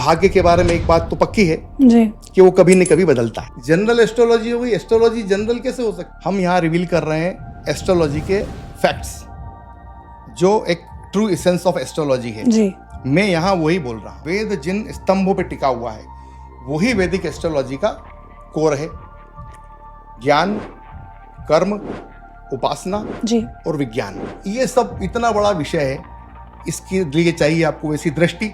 भाग्य के बारे में एक बात तो पक्की है जी। कि वो कभी न कभी बदलता है। जनरल एस्ट्रोलॉजी हो गई, एस्ट्रोलॉजी जनरल कैसे हो सकती? हम यहाँ रिवील कर रहे हैं एस्ट्रोलॉजी के फैक्ट्स, जो एक ट्रू एसेंस ऑफ एस्ट्रोलॉजी है जी। मैं यहाँ वही बोल रहा हूँ। वेद जिन स्तंभों पे टिका हुआ है वही वैदिक एस्ट्रोलॉजी का कोर है। ज्ञान, कर्म, उपासना जी। और विज्ञान, ये सब इतना बड़ा विषय है। इसके लिए चाहिए आपको वैसी दृष्टि,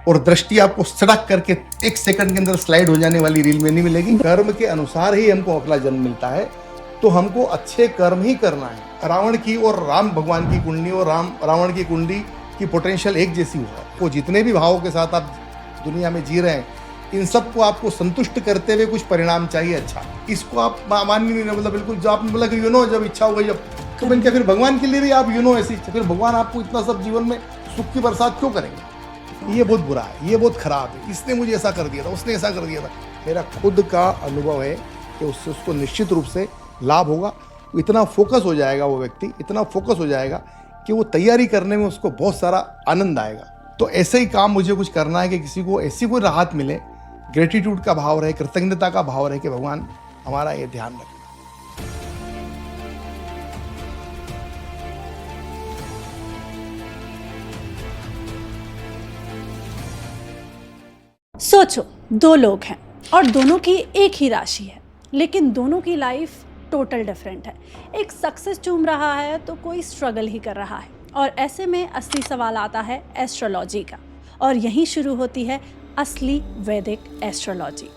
और दृष्टि आपको सड़क करके एक सेकंड के अंदर स्लाइड हो जाने वाली रील में नहीं मिलेगी। कर्म के अनुसार ही हमको अगला जन्म मिलता है, तो हमको अच्छे कर्म ही करना है। रावण की और राम भगवान की कुंडली और रावण की कुंडली की पोटेंशियल एक जैसी हुआ है। वो जितने भी भावों के साथ आप दुनिया में जी रहे हैं, इन सबको आपको संतुष्ट करते हुए कुछ परिणाम चाहिए अच्छा। इसको आप मान नहीं, मतलब बिल्कुल जो आपने बोला कि जब इच्छा हो गई जब, तो मैंने क्या फिर भगवान के लिए भी आप ऐसी, फिर भगवान आपको इतना सब जीवन में सुख की बरसात क्यों करेंगे? ये बहुत बुरा है, ये बहुत खराब है। इसने मुझे ऐसा कर दिया था, उसने ऐसा कर दिया था। मेरा खुद का अनुभव है कि उससे उसको निश्चित रूप से लाभ होगा। इतना फोकस हो जाएगा वो व्यक्ति, इतना फोकस हो जाएगा कि वो तैयारी करने में उसको बहुत सारा आनंद आएगा। तो ऐसे ही काम मुझे कुछ करना है कि किसी को ऐसी कोई राहत मिले, ग्रेटिट्यूड का भाव रहे, कृतज्ञता का भाव रहे कि भगवान हमारा ये ध्यान रखे। सोचो, दो लोग हैं और दोनों की एक ही राशि है, लेकिन दोनों की लाइफ टोटल डिफरेंट है। एक सक्सेस चूम रहा है तो कोई स्ट्रगल ही कर रहा है, और ऐसे में असली सवाल आता है एस्ट्रोलॉजी का, और यहीं शुरू होती है असली वैदिक एस्ट्रोलॉजी।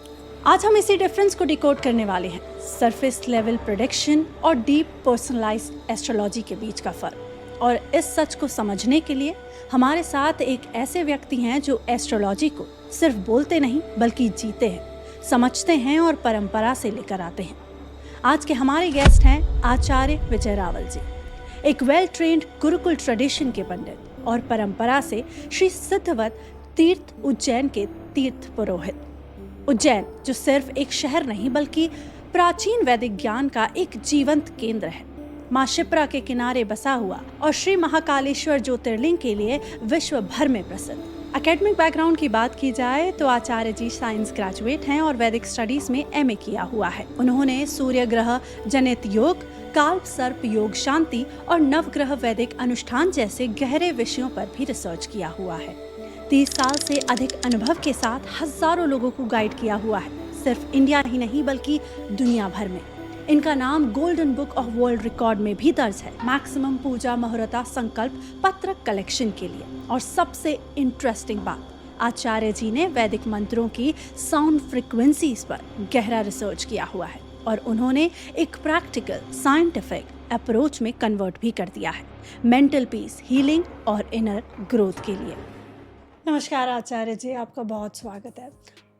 आज हम इसी डिफरेंस को डिकोड करने वाले हैं, सरफेस लेवल प्रेडिक्शन और डीप पर्सनलाइज्ड एस्ट्रोलॉजी के बीच का फर्क। और इस सच को समझने के लिए हमारे साथ एक ऐसे व्यक्ति हैं जो एस्ट्रोलॉजी को सिर्फ बोलते नहीं बल्कि जीते हैं, समझते हैं और परंपरा से लेकर आते हैं। आज के हमारे गेस्ट हैं आचार्य विजय रावल जी, एक वेल ट्रेंड गुरुकुल ट्रेडिशन के पंडित और परंपरा से श्री सिद्धवत तीर्थ उज्जैन के तीर्थ पुरोहित। उज्जैन जो सिर्फ एक शहर नहीं बल्कि प्राचीन वैदिक ज्ञान का एक जीवंत केंद्र है, माँ शिप्रा के किनारे बसा हुआ और श्री महाकालेश्वर ज्योतिर्लिंग के लिए विश्व भर में प्रसिद्ध। एकेडमिक बैकग्राउंड की बात की जाए तो आचार्य जी साइंस ग्रेजुएट हैं और वैदिक स्टडीज में एमए किया हुआ है। उन्होंने सूर्य ग्रह जनित योग, काल्प सर्प योग शांति और नवग्रह वैदिक अनुष्ठान जैसे गहरे विषयों पर भी रिसर्च किया हुआ है। 30 साल से अधिक अनुभव के साथ हजारों लोगों को गाइड किया हुआ है, सिर्फ इंडिया ही नहीं बल्कि दुनिया भर में। इनका नाम golden book of world record में भी दर्ज है, मैक्सिमम पूजा मुहूर्ता संकल्प पत्र कलेक्शन के लिए। और सबसे इंटरेस्टिंग बात, आचार्य जी ने वैदिक मंत्रों की साउंड फ्रीक्वेंसीज पर गहरा रिसर्च किया हुआ है और उन्होंने एक प्रैक्टिकल साइंटिफिक अप्रोच में कन्वर्ट भी कर दिया है, मेंटल पीस, हीलिंग और इनर ग्रोथ के लिए। नमस्कार आचार्य जी, आपका बहुत स्वागत है।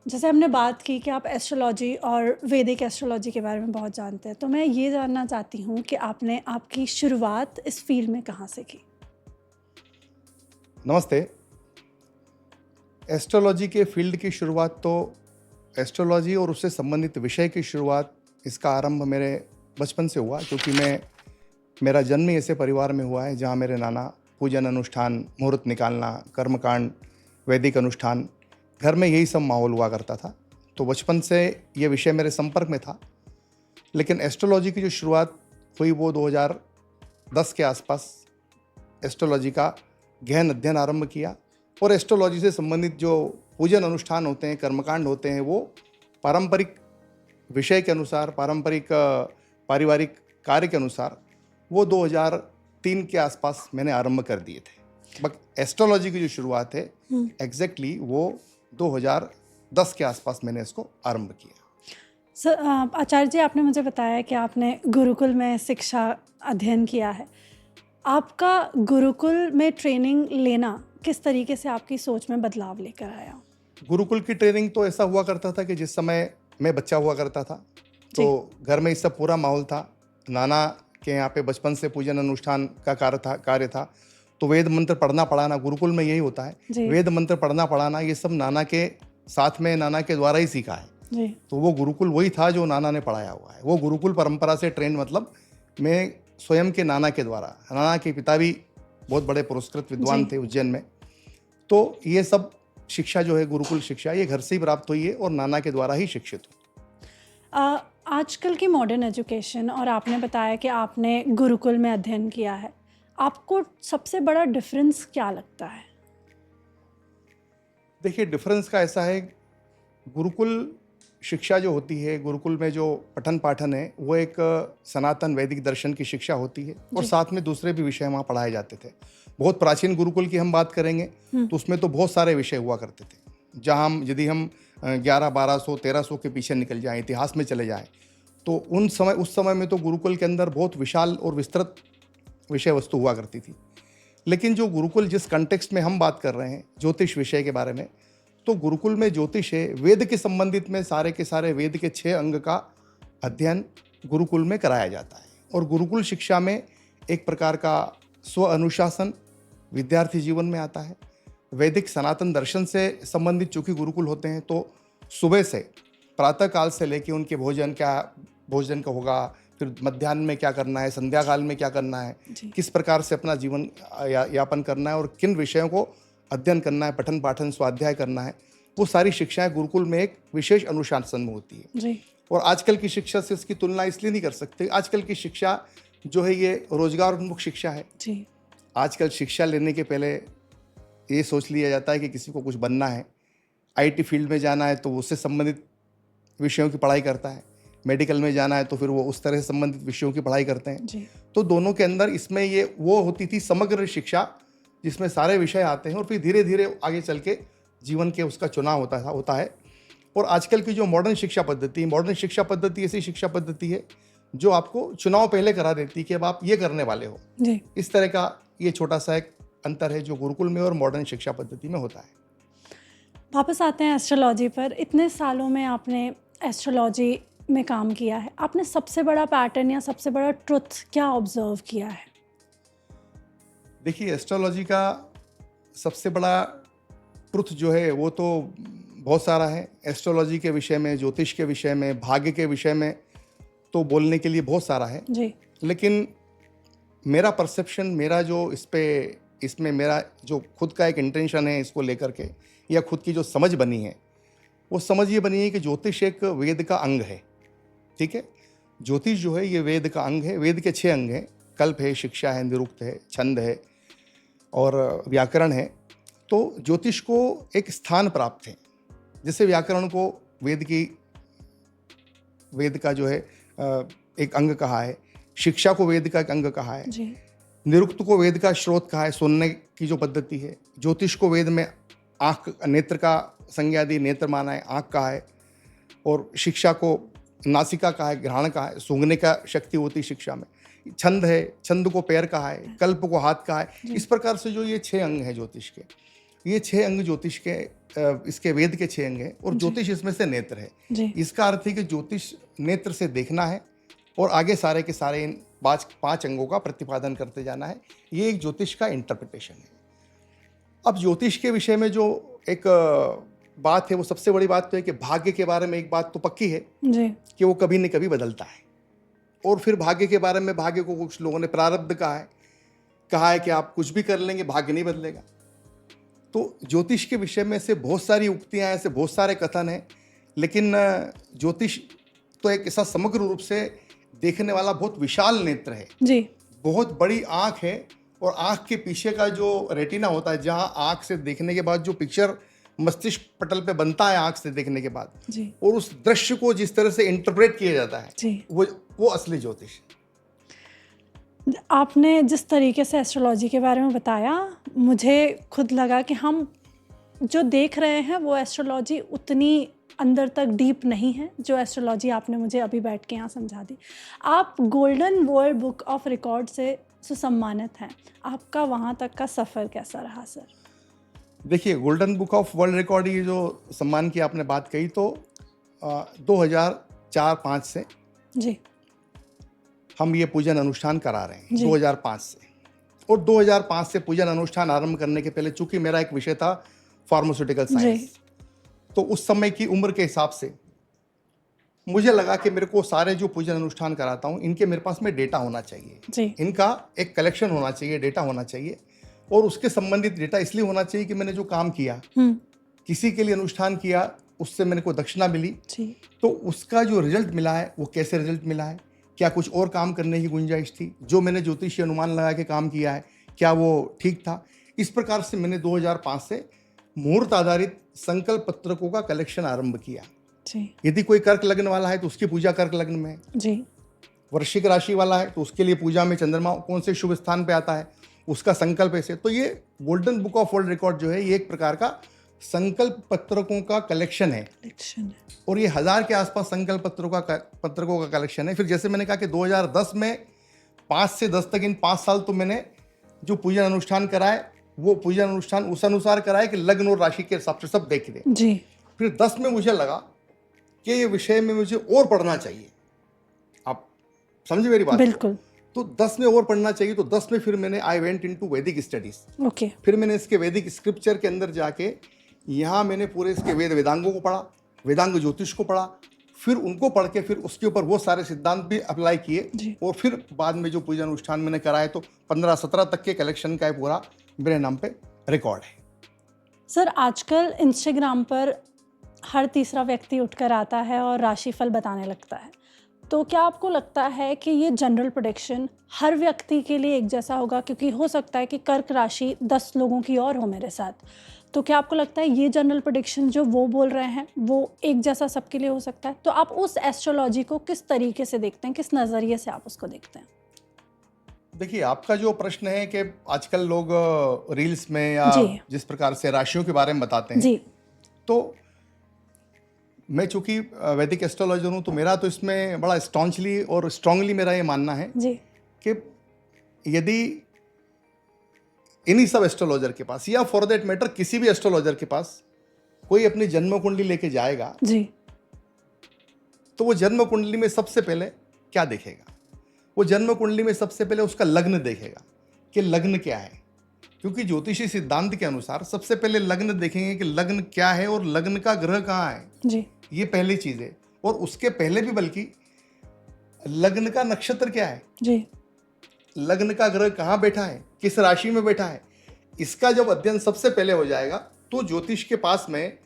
जैसे हमने बात की कि आप एस्ट्रोलॉजी और वैदिक एस्ट्रोलॉजी के बारे में बहुत जानते हैं, तो मैं ये जानना चाहती हूँ कि आपने आपकी शुरुआत इस फील्ड में कहाँ से की? नमस्ते। एस्ट्रोलॉजी के फील्ड की शुरुआत तो एस्ट्रोलॉजी और उससे संबंधित विषय की शुरुआत, इसका आरंभ मेरे बचपन से हुआ, क्योंकि मेरा जन्म ही ऐसे परिवार में हुआ है जहाँ मेरे नाना पूजन अनुष्ठान, मुहूर्त निकालना, कर्मकांड, वैदिक अनुष्ठान, घर में यही सब माहौल हुआ करता था। तो बचपन से ये विषय मेरे संपर्क में था। लेकिन एस्ट्रोलॉजी की जो शुरुआत हुई वो 2010 के आसपास एस्ट्रोलॉजी का गहन अध्ययन आरंभ किया, और एस्ट्रोलॉजी से संबंधित जो पूजन अनुष्ठान होते हैं, कर्मकांड होते हैं, वो पारंपरिक विषय के अनुसार, पारंपरिक पारिवारिक कार्य के अनुसार वो 2003 के आसपास मैंने आरंभ कर दिए थे। बट एस्ट्रोलॉजी की जो शुरुआत है एग्जैक्टली वो 2010 के आसपास मैंने इसको आरंभ किया। सर, आचार्य जी, आपने मुझे बताया कि आपने गुरुकुल में शिक्षा अध्ययन किया है। आपका गुरुकुल में ट्रेनिंग लेना किस तरीके से आपकी सोच में बदलाव लेकर आया? गुरुकुल की ट्रेनिंग तो ऐसा हुआ करता था कि जिस समय मैं बच्चा हुआ करता था तो घर में इस सब पूरा माहौल था। नाना के यहाँ पे बचपन से पूजन अनुष्ठान का कार्य था, तो वेद मंत्र पढ़ना पढ़ाना गुरुकुल में यही होता है। वेद मंत्र पढ़ना पढ़ाना ये सब नाना के साथ में, नाना के द्वारा ही सीखा है। तो वो गुरुकुल वही था जो नाना ने पढ़ाया हुआ है। वो गुरुकुल परंपरा से ट्रेंड, मतलब मैं स्वयं के नाना के द्वारा, नाना के पिता भी बहुत बड़े पुरस्कृत विद्वान थे उज्जैन में, तो ये सब शिक्षा जो है गुरुकुल शिक्षा, ये घर से ही प्राप्त हुई है और नाना के द्वारा ही शिक्षित हुई। आजकल की मॉडर्न एजुकेशन, और आपने बताया कि आपने गुरुकुल में अध्ययन किया है, आपको सबसे बड़ा डिफरेंस क्या लगता है? देखिए, डिफरेंस का ऐसा है, गुरुकुल शिक्षा जो होती है, गुरुकुल में जो पठन पाठन है, वो एक सनातन वैदिक दर्शन की शिक्षा होती है और साथ में दूसरे भी विषय वहाँ पढ़ाए जाते थे। बहुत प्राचीन गुरुकुल की हम बात करेंगे तो उसमें तो बहुत सारे विषय हुआ करते थे। जहाँ हम यदि हम 1100-1200 1300 के पीछे निकल जाएं, इतिहास में चले जाएं, तो उस समय में तो गुरुकुल के अंदर बहुत विशाल और विस्तृत विषय वस्तु हुआ करती थी। लेकिन जो गुरुकुल जिस कंटेक्स्ट में हम बात कर रहे हैं ज्योतिष विषय के बारे में, तो गुरुकुल में ज्योतिष है, वेद के संबंधित में सारे के सारे वेद के 6 अंग का अध्ययन गुरुकुल में कराया जाता है। और गुरुकुल शिक्षा में एक प्रकार का स्व अनुशासन विद्यार्थी जीवन में आता है। वैदिक सनातन दर्शन से संबंधित चूंकि गुरुकुल होते हैं, तो सुबह से प्रातः काल से लेके उनके भोजन का होगा, फिर मध्याह्न में क्या करना है, संध्या काल में क्या करना है, किस प्रकार से अपना जीवन यापन करना है और किन विषयों को अध्ययन करना है, पठन पाठन स्वाध्याय करना है, वो सारी शिक्षाएं गुरुकुल में एक विशेष अनुशासन में होती है जी। और आजकल की शिक्षा से इसकी तुलना इसलिए नहीं कर सकते। आजकल की शिक्षा जो है ये रोजगार उन्मुख शिक्षा है जी। आजकल शिक्षा लेने के पहले ये सोच लिया जाता है कि किसी को कुछ बनना है, आईटी फील्ड में जाना है तो उससे संबंधित विषयों की पढ़ाई करता है, मेडिकल में जाना है तो फिर वो उस तरह से संबंधित विषयों की पढ़ाई करते हैं जी। तो दोनों के अंदर इसमें ये वो होती थी समग्र शिक्षा, जिसमें सारे विषय आते हैं और फिर धीरे धीरे आगे चल के जीवन के उसका चुनाव होता है। और आजकल की जो मॉडर्न शिक्षा पद्धति ऐसी शिक्षा पद्धति है जो आपको चुनाव पहले करा देती है कि अब आप ये करने वाले हो जी। इस तरह का ये छोटा सा एक अंतर है जो गुरुकुल में और मॉडर्न शिक्षा पद्धति में होता है। वापस आते हैं एस्ट्रोलॉजी पर। इतने सालों में आपने एस्ट्रोलॉजी में काम किया है, आपने सबसे बड़ा पैटर्न या सबसे बड़ा ट्रुथ क्या ऑब्जर्व किया है? देखिए, एस्ट्रोलॉजी का सबसे बड़ा ट्रुथ जो है वो तो बहुत सारा है। एस्ट्रोलॉजी के विषय में, ज्योतिष के विषय में, भाग्य के विषय में तो बोलने के लिए बहुत सारा है जी। लेकिन मेरा परसेप्शन, मेरा जो इसमें मेरा जो खुद का एक इंटेंशन है इसको लेकर के, या खुद की जो समझ बनी है, वो समझ ये बनी है कि ज्योतिष एक वेद का अंग है। ठीक है, ज्योतिष जो है ये वेद का अंग है। वेद के 6 अंग हैं, कल्प है, शिक्षा है, निरुक्त है, छंद है और व्याकरण है। तो ज्योतिष को एक स्थान प्राप्त है, जैसे व्याकरण को वेद का जो है एक अंग कहा है, शिक्षा को वेद का एक अंग कहा है जी। निरुक्त को वेद का स्रोत कहा है, सुनने की जो पद्धति है। ज्योतिष को वेद में आँख, नेत्र का संज्ञा दी, नेत्र माना है, आँख कहा है। और शिक्षा को नासिका कहा है, घ्राण कहा है, सूंघने का शक्ति होती है शिक्षा में। छंद है, छंद को पैर कहा है, कल्प को हाथ कहा है। इस प्रकार से जो ये 6 अंग हैं ज्योतिष के, ये 6 अंग ज्योतिष के इसके वेद के 6 अंग हैं और ज्योतिष इसमें से नेत्र है। इसका अर्थ है कि ज्योतिष नेत्र से देखना है और आगे सारे के सारे इन 5 अंगों का प्रतिपादन करते जाना है। ये एक ज्योतिष का इंटरप्रिटेशन है। अब ज्योतिष के विषय में जो एक बात है, वो सबसे बड़ी बात तो है कि भाग्य के बारे में एक बात तो पक्की है जी। कि वो कभी न कभी बदलता है। और फिर भाग्य के बारे में, भाग्य को कुछ लोगों ने प्रारब्ध कहा है कि आप कुछ भी कर लेंगे, भाग्य नहीं बदलेगा। तो ज्योतिष के विषय में से बहुत सारी उक्तियां हैं, ऐसे बहुत सारे कथन हैं, लेकिन ज्योतिष तो एक ऐसा समग्र रूप से देखने वाला बहुत विशाल नेत्र है जी। बहुत बड़ी आंख है और आंख के पीछे का जो रेटिना होता है, जहां आंख से देखने के बाद जो पिक्चर मस्तिष्क पटल पे बनता है आंख से देखने के बाद जी। और उस दृश्य को जिस तरह से इंटरप्रेट किया जाता है जी। वो असली ज्योतिष है। आपने जिस तरीके से एस्ट्रोलॉजी के बारे में बताया, मुझे खुद लगा कि हम जो देख रहे हैं वो एस्ट्रोलॉजी उतनी अंदर तक डीप नहीं है जो एस्ट्रोलॉजी आपने मुझे अभी बैठ के यहाँ समझा दी। आप golden world book of record से सुसम्मानित हैं, आपका वहाँ तक का सफ़र कैसा रहा सर? देखिए, golden book of world record, ये जो सम्मान की आपने बात कही, तो 2004-05 से जी हम ये पूजन अनुष्ठान करा रहे हैं। 2005 से, और 2005 से पूजन अनुष्ठान आरंभ करने के पहले चूंकि मेरा एक विषय था फार्मास्यूटिकल साइंस, तो उस समय की उम्र के हिसाब से मुझे लगा कि मेरे को सारे जो पूजन अनुष्ठान कराता हूँ इनके मेरे पास में डेटा होना चाहिए, इनका एक कलेक्शन होना चाहिए, डेटा होना चाहिए। और उसके संबंधित डेटा इसलिए होना चाहिए कि मैंने जो काम किया किसी के लिए अनुष्ठान किया, उससे मैंने को दक्षिणा मिली, तो उसका जो रिजल्ट मिला है वो कैसे रिजल्ट मिला है, क्या कुछ और काम करने की गुंजाइश थी, जो मैंने ज्योतिषीय अनुमान लगा के काम किया है क्या वो ठीक था। इस प्रकार से मैंने 2005 से मुहूर्त आधारित संकल्प पत्रकों का कलेक्शन आरंभ किया जी। यदि कोई कर्क लग्न वाला है तो उसकी पूजा कर्क लग्न में जी। वृश्चिक राशि वाला है तो उसके लिए पूजा में चंद्रमा कौन से शुभ स्थान पे आता है उसका संकल्प ऐसे। तो ये golden book of world record जो है ये एक प्रकार का संकल्प पत्रकों का कलेक्शन है और ये 1000 के आसपास संकल्प पत्रकों का कलेक्शन है। फिर जैसे मैंने कहा कि 2010 में 5 से 10 तक इन 5 साल तो मैंने जो पूजन अनुष्ठान कराए वो पूजन अनुष्ठान उस अनुसार कराए कि लग्न और राशि के हिसाब से सब देख दें जी। फिर 10 में मुझे लगा कि ये विषय में मुझे और पढ़ना चाहिए, आप समझे मेरी बात? बिल्कुल। तो 10 में और पढ़ना चाहिए, तो 10 में फिर मैंने आई वेंट इनटू वैदिक स्टडीज। ओके। फिर मैंने इसके वैदिक स्क्रिप्चर के अंदर जाके यहाँ मैंने पूरे इसके वेदांगों को पढ़ा, वेदांग ज्योतिष को पढ़ा, फिर उनको पढ़ के फिर उसके ऊपर वो सारे सिद्धांत भी अप्लाई किए और फिर बाद में जो पूजा अनुष्ठान मैंने कराए तो 15-17 तक के कलेक्शन का पूरा मेरे नाम पे रिकॉर्ड है। सर आजकल इंस्टाग्राम पर हर तीसरा व्यक्ति उठकर आता है और राशिफल बताने लगता है, तो क्या आपको लगता है कि ये जनरल प्रेडिक्शन हर व्यक्ति के लिए एक जैसा होगा? क्योंकि हो सकता है कि कर्क राशि 10 लोगों की और हो मेरे साथ, तो क्या आपको लगता है ये जनरल प्रेडिक्शन जो वो बोल रहे हैं वो एक जैसा सबके लिए हो सकता है? तो आप उस एस्ट्रोलॉजी को किस तरीके से देखते हैं, किस नज़रिए से आप उसको देखते हैं? देखिए, आपका जो प्रश्न है कि आजकल लोग रील्स में या जिस प्रकार से राशियों के बारे में बताते हैं जी। तो मैं चूंकि वैदिक एस्ट्रोलॉजर हूं तो मेरा तो इसमें बड़ा स्टॉन्चली और स्ट्रांगली मेरा ये मानना है जी कि यदि इन्हीं सब एस्ट्रोलॉजर के पास या फॉर दैट मैटर किसी भी एस्ट्रोलॉजर के पास कोई अपनी जन्म कुंडली लेके जाएगा जी, तो वो जन्म कुंडली में सबसे पहले क्या देखेगा? वो जन्म कुंडली में सबसे पहले उसका लग्न देखेगा कि लग्न क्या है, क्योंकि ज्योतिषी सिद्धांत के अनुसार सबसे पहले लग्न देखेंगे कि लग्न क्या है और लग्न का ग्रह कहाँ है जी। ये पहली चीज है। और उसके पहले भी बल्कि लग्न का नक्षत्र क्या है जी, लग्न का ग्रह कहाँ बैठा है, किस राशि में बैठा है, इसका जब अध्ययन सबसे पहले हो जाएगा तो ज्योतिष के पास में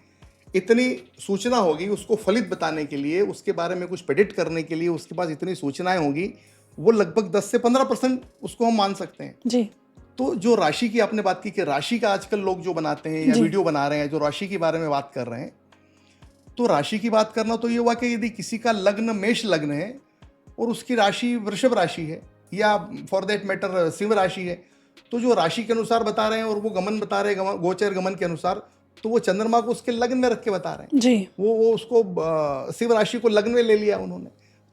इतनी सूचना होगी उसको फलित बताने के लिए, उसके बारे में कुछ प्रेडिक्ट करने के लिए उसके पास इतनी सूचनाएं होंगी, वो लगभग 10 से 15% उसको हम मान सकते हैं जी। तो जो राशि की आपने बात की कि राशि का आजकल लोग जो बनाते हैं या वीडियो बना रहे हैं जो राशि के बारे में बात कर रहे हैं, तो राशि की बात करना तो ये हुआ कि यदि किसी का लग्न मेष लग्न है और उसकी राशि वृषभ राशि है या फॉर दैट मैटर सिंह राशि है, तो जो राशि के अनुसार बता रहे हैं और वो गमन बता रहे हैं गोचर गमन के अनुसार, तो वो चंद्रमा को उसके लग्न में रख के बता रहे हैं जी। वो उसको सिंह राशि को लग्न में ले लिया उन्होंने,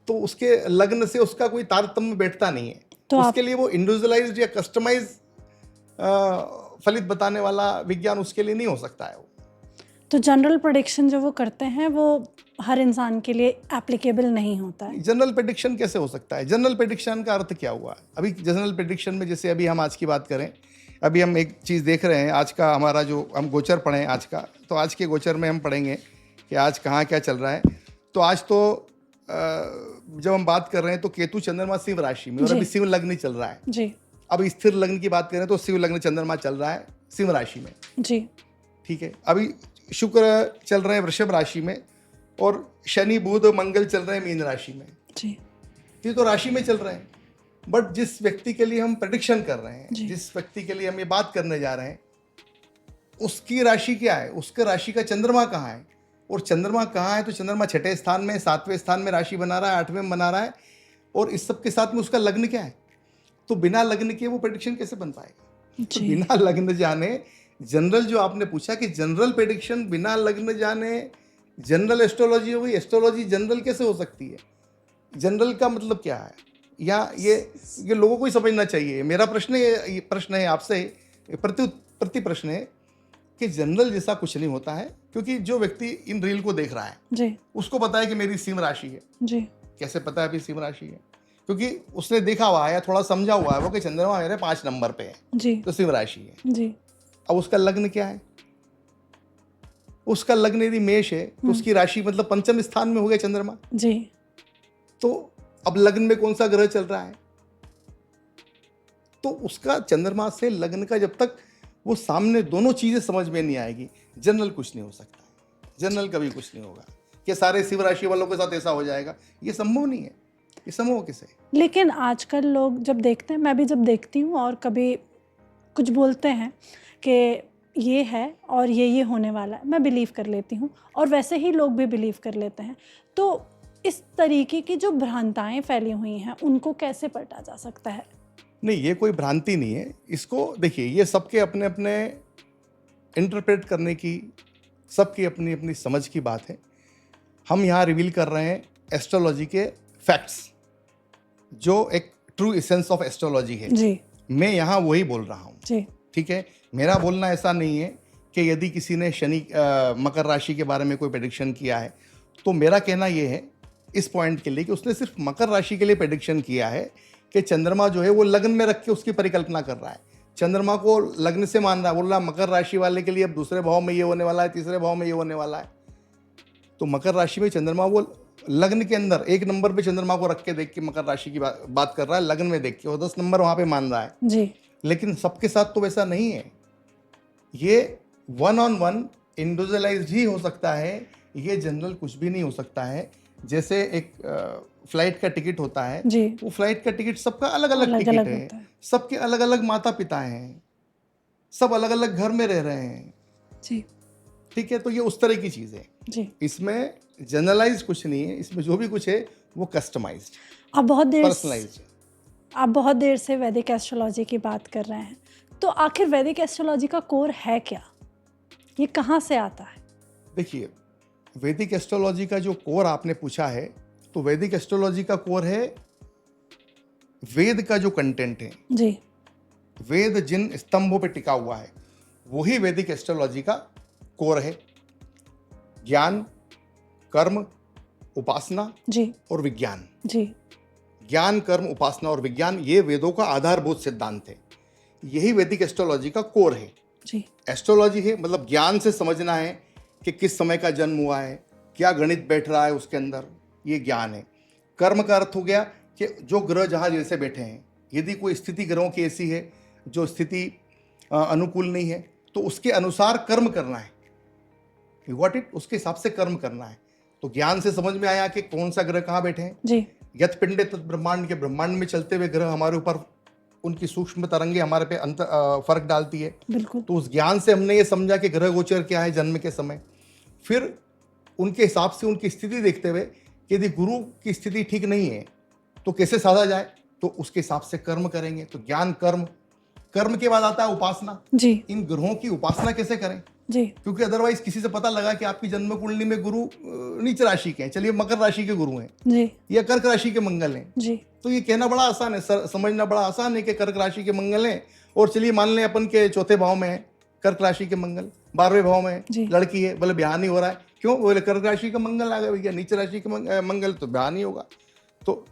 तो उसके लग्न से उसका कोई तारतम्य बैठता नहीं है। तो उसके लिए वो इंडिविजुअलाइज्ड या कस्टमाइज फलित बताने वाला विज्ञान उसके लिए नहीं हो सकता है। तो जनरल प्रेडिक्शन जो वो करते हैं वो हर इंसान के लिए एप्लीकेबल नहीं होता है। जनरल प्रेडिक्शन कैसे हो सकता है? जनरल प्रेडिक्शन का अर्थ क्या हुआ? अभी जनरल प्रेडिक्शन में जैसे अभी हम आज की बात करें, अभी हम एक चीज़ देख रहे हैं, आज का हमारा जो हम गोचर पढ़ें आज का, तो आज के गोचर में हम पढ़ेंगे कि आज कहाँ क्या चल रहा है। तो आज तो जब हम बात कर रहे हैं तो केतु चंद्रमा सिंह राशि में और अभी सिंह लग्न चल रहा है जी। अब स्थिर लग्न की बात करें तो सिंह लग्न चंद्रमा चल रहा है सिंह राशि में जी, ठीक है। अभी शुक्र चल रहे हैं वृषभ राशि में और शनि बुध मंगल चल रहे हैं मीन राशि में जी। ये तो राशि में चल रहे हैं, बट जिस व्यक्ति के लिए हम प्रेडिक्शन कर रहे हैं, जिस व्यक्ति के लिए हम ये बात करने जा रहे हैं, उसकी राशि क्या है, उसका राशि का चंद्रमा कहाँ है, और चंद्रमा कहाँ है तो चंद्रमा 6ठे स्थान में 7वें स्थान में राशि बना रहा है, 8वें में बना रहा है, और इस सब के साथ में उसका लग्न क्या है। तो बिना लग्न के वो प्रेडिक्शन कैसे बन पाएगा? तो बिना लग्न जाने जनरल जो आपने पूछा कि जनरल प्रेडिक्शन बिना लग्न जाने जनरल एस्ट्रोलॉजी हो गई, एस्ट्रोलॉजी जनरल कैसे हो सकती है? जनरल का मतलब क्या है? या ये लोगों को ही समझना चाहिए। मेरा प्रश्न है आपसे, प्रति प्रश्न है कि जनरल जैसा कुछ नहीं होता है, क्योंकि जो व्यक्ति इन रील को देख रहा है जी, उसको पता है कि मेरी सिंह राशि है जी। कैसे पता है अभी सिंह राशि है? क्योंकि उसने देखा हुआ है या थोड़ा समझा हुआ है वो कि चंद्रमा मेरे 5 नंबर पे है जी, तो सिंह राशि है जी। अब उसका लग्न क्या है? उसका लग्न यदि मेष है तो उसकी राशि मतलब 5वें स्थान में हो गया चंद्रमा जी। तो अब लग्न में कौन सा ग्रह चल रहा है? तो उसका चंद्रमा से लग्न का जब तक वो सामने दोनों चीजें समझ में नहीं आएगी, जनरल कुछ नहीं हो सकता है, जनरल कभी कुछ नहीं होगा कि सारे शिव राशि वालों के साथ ऐसा हो जाएगा, ये संभव नहीं है, ये संभव कैसे? लेकिन आजकल लोग जब देखते हैं, मैं भी जब देखती हूँ और कभी कुछ बोलते हैं कि ये है और ये होने वाला है, मैं बिलीव कर लेती हूँ और वैसे ही लोग भी बिलीव कर लेते हैं। तो इस तरीके की जो भ्रांताएं फैली हुई हैं उनको कैसे पलटा जा सकता है? नहीं, ये कोई भ्रांति नहीं है। इसको देखिए, ये सबके अपने अपने इंटरप्रेट करने की, सबकी अपनी अपनी समझ की बात है। हम यहाँ रिवील कर रहे हैं एस्ट्रोलॉजी के फैक्ट्स, जो एक ट्रू एसेंस ऑफ एस्ट्रोलॉजी है जी। मैं यहाँ वही बोल रहा हूँ जी। ठीक है। मेरा बोलना ऐसा नहीं है कि यदि किसी ने मकर राशि के बारे में कोई प्रेडिक्शन किया है तो मेरा कहना ये है इस पॉइंट के लिए कि उसने सिर्फ मकर राशि के लिए प्रेडिक्शन किया है कि चंद्रमा जो है वो लग्न में रख के उसकी परिकल्पना कर रहा है, चंद्रमा को लग्न से मान रहा है, बोल रहा है मकर राशि वाले के लिए अब दूसरे भाव में ये होने वाला है, तीसरे भाव में ये होने वाला है। तो मकर राशि में चंद्रमा वो लग्न के अंदर 1 नंबर पे चंद्रमा को रख के देख के मकर राशि की बात कर रहा है, लग्न में देख के, और 10 नंबर वहां पे मान रहा है जी। लेकिन सबके साथ तो वैसा नहीं है। ये 1-on-1 इंडिविजुअलाइज्ड ही हो सकता है, ये जनरल कुछ भी नहीं हो सकता है। जैसे एक फ्लाइट का टिकट होता है जी। वो फ्लाइट का टिकट सबका अलग अलग टिकट है, सबके अलग अलग माता पिता हैं, सब अलग अलग घर में रह रहे हैं जी। ठीक है। तो ये उस तरह की चीज़ है जी। इसमें जनरलाइज कुछ नहीं है, इसमें जो भी कुछ है वो कस्टमाइज्ड, आप बहुत देर से वैदिक एस्ट्रोलॉजी की बात कर रहे हैं, तो आखिर वैदिक एस्ट्रोलॉजी का कोर है क्या? ये कहाँ से आता है? देखिए, वैदिक एस्ट्रोलॉजी का जो कोर आपने पूछा है, तो वैदिक एस्ट्रोलॉजी का कोर है वेद का जो कंटेंट है जी। वेद जिन स्तंभों पे टिका हुआ है वही वैदिक एस्ट्रोलॉजी का कोर है। ज्ञान, कर्म, उपासना जी। और विज्ञान। जी। ज्ञान, कर्म, उपासना और विज्ञान ये वेदों का आधारभूत सिद्धांत है, यही वैदिक एस्ट्रोलॉजी का कोर है। जी। एस्ट्रोलॉजी है मतलब ज्ञान से समझना है कि किस समय का जन्म हुआ है, क्या गणित बैठ रहा है उसके अंदर, ये ज्ञान है। कर्म का अर्थ हो गया कि जो ग्रह जहाँ जैसे बैठे हैं, यदि कोई स्थिति ग्रहों की ऐसी है जो स्थिति अनुकूल नहीं है तो उसके अनुसार कर्म करना है, यू गॉट इट, उसके हिसाब से कर्म करना है। तो ज्ञान से समझ में आया कि कौन सा ग्रह कहाँ बैठे हैं। जी। यत पिंडे तत् ब्रह्मांड के ब्रह्मांड में चलते हुए ग्रह हमारे ऊपर उनकी सूक्ष्म तरंगे हमारे पे फर्क डालती है। बिल्कुल। तो उस ज्ञान से हमने ये समझा कि ग्रह गोचर क्या है जन्म के समय, फिर उनके हिसाब से उनकी स्थिति देखते हुए यदि गुरु की स्थिति ठीक नहीं है तो कैसे साधा जाए, तो उसके हिसाब से कर्म करेंगे। तो ज्ञान, कर्म, कर्म के बाद आता है उपासना। जी। इन ग्रहों की उपासना कैसे करें, जी। क्योंकि अदरवाइज किसी से पता लगा कि आपकी जन्म कुंडली में गुरु नीच राशि के हैं, चलिए मकर राशि के गुरु हैं जी। या कर्क राशि के मंगल हैं, जी। तो ये कहना बड़ा आसान है, समझना बड़ा आसान है कि कर्क राशि के मंगल हैं, और चलिए मान लें अपन के चौथे भाव में है कर्क राशि के मंगल, 12वें भाव में है, लड़की है, बोले ब्याह नहीं हो रहा है, क्यों, बोले कर्क राशि का मंगल आ गया भैया, नीच राशि के मंगल तो ब्याह नहीं होगा। तो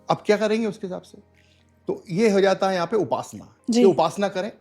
अब क्या करेंगे उसके हिसाब से, तो ये हो जाता है यहाँ पे उपासना। ये उपासना करें,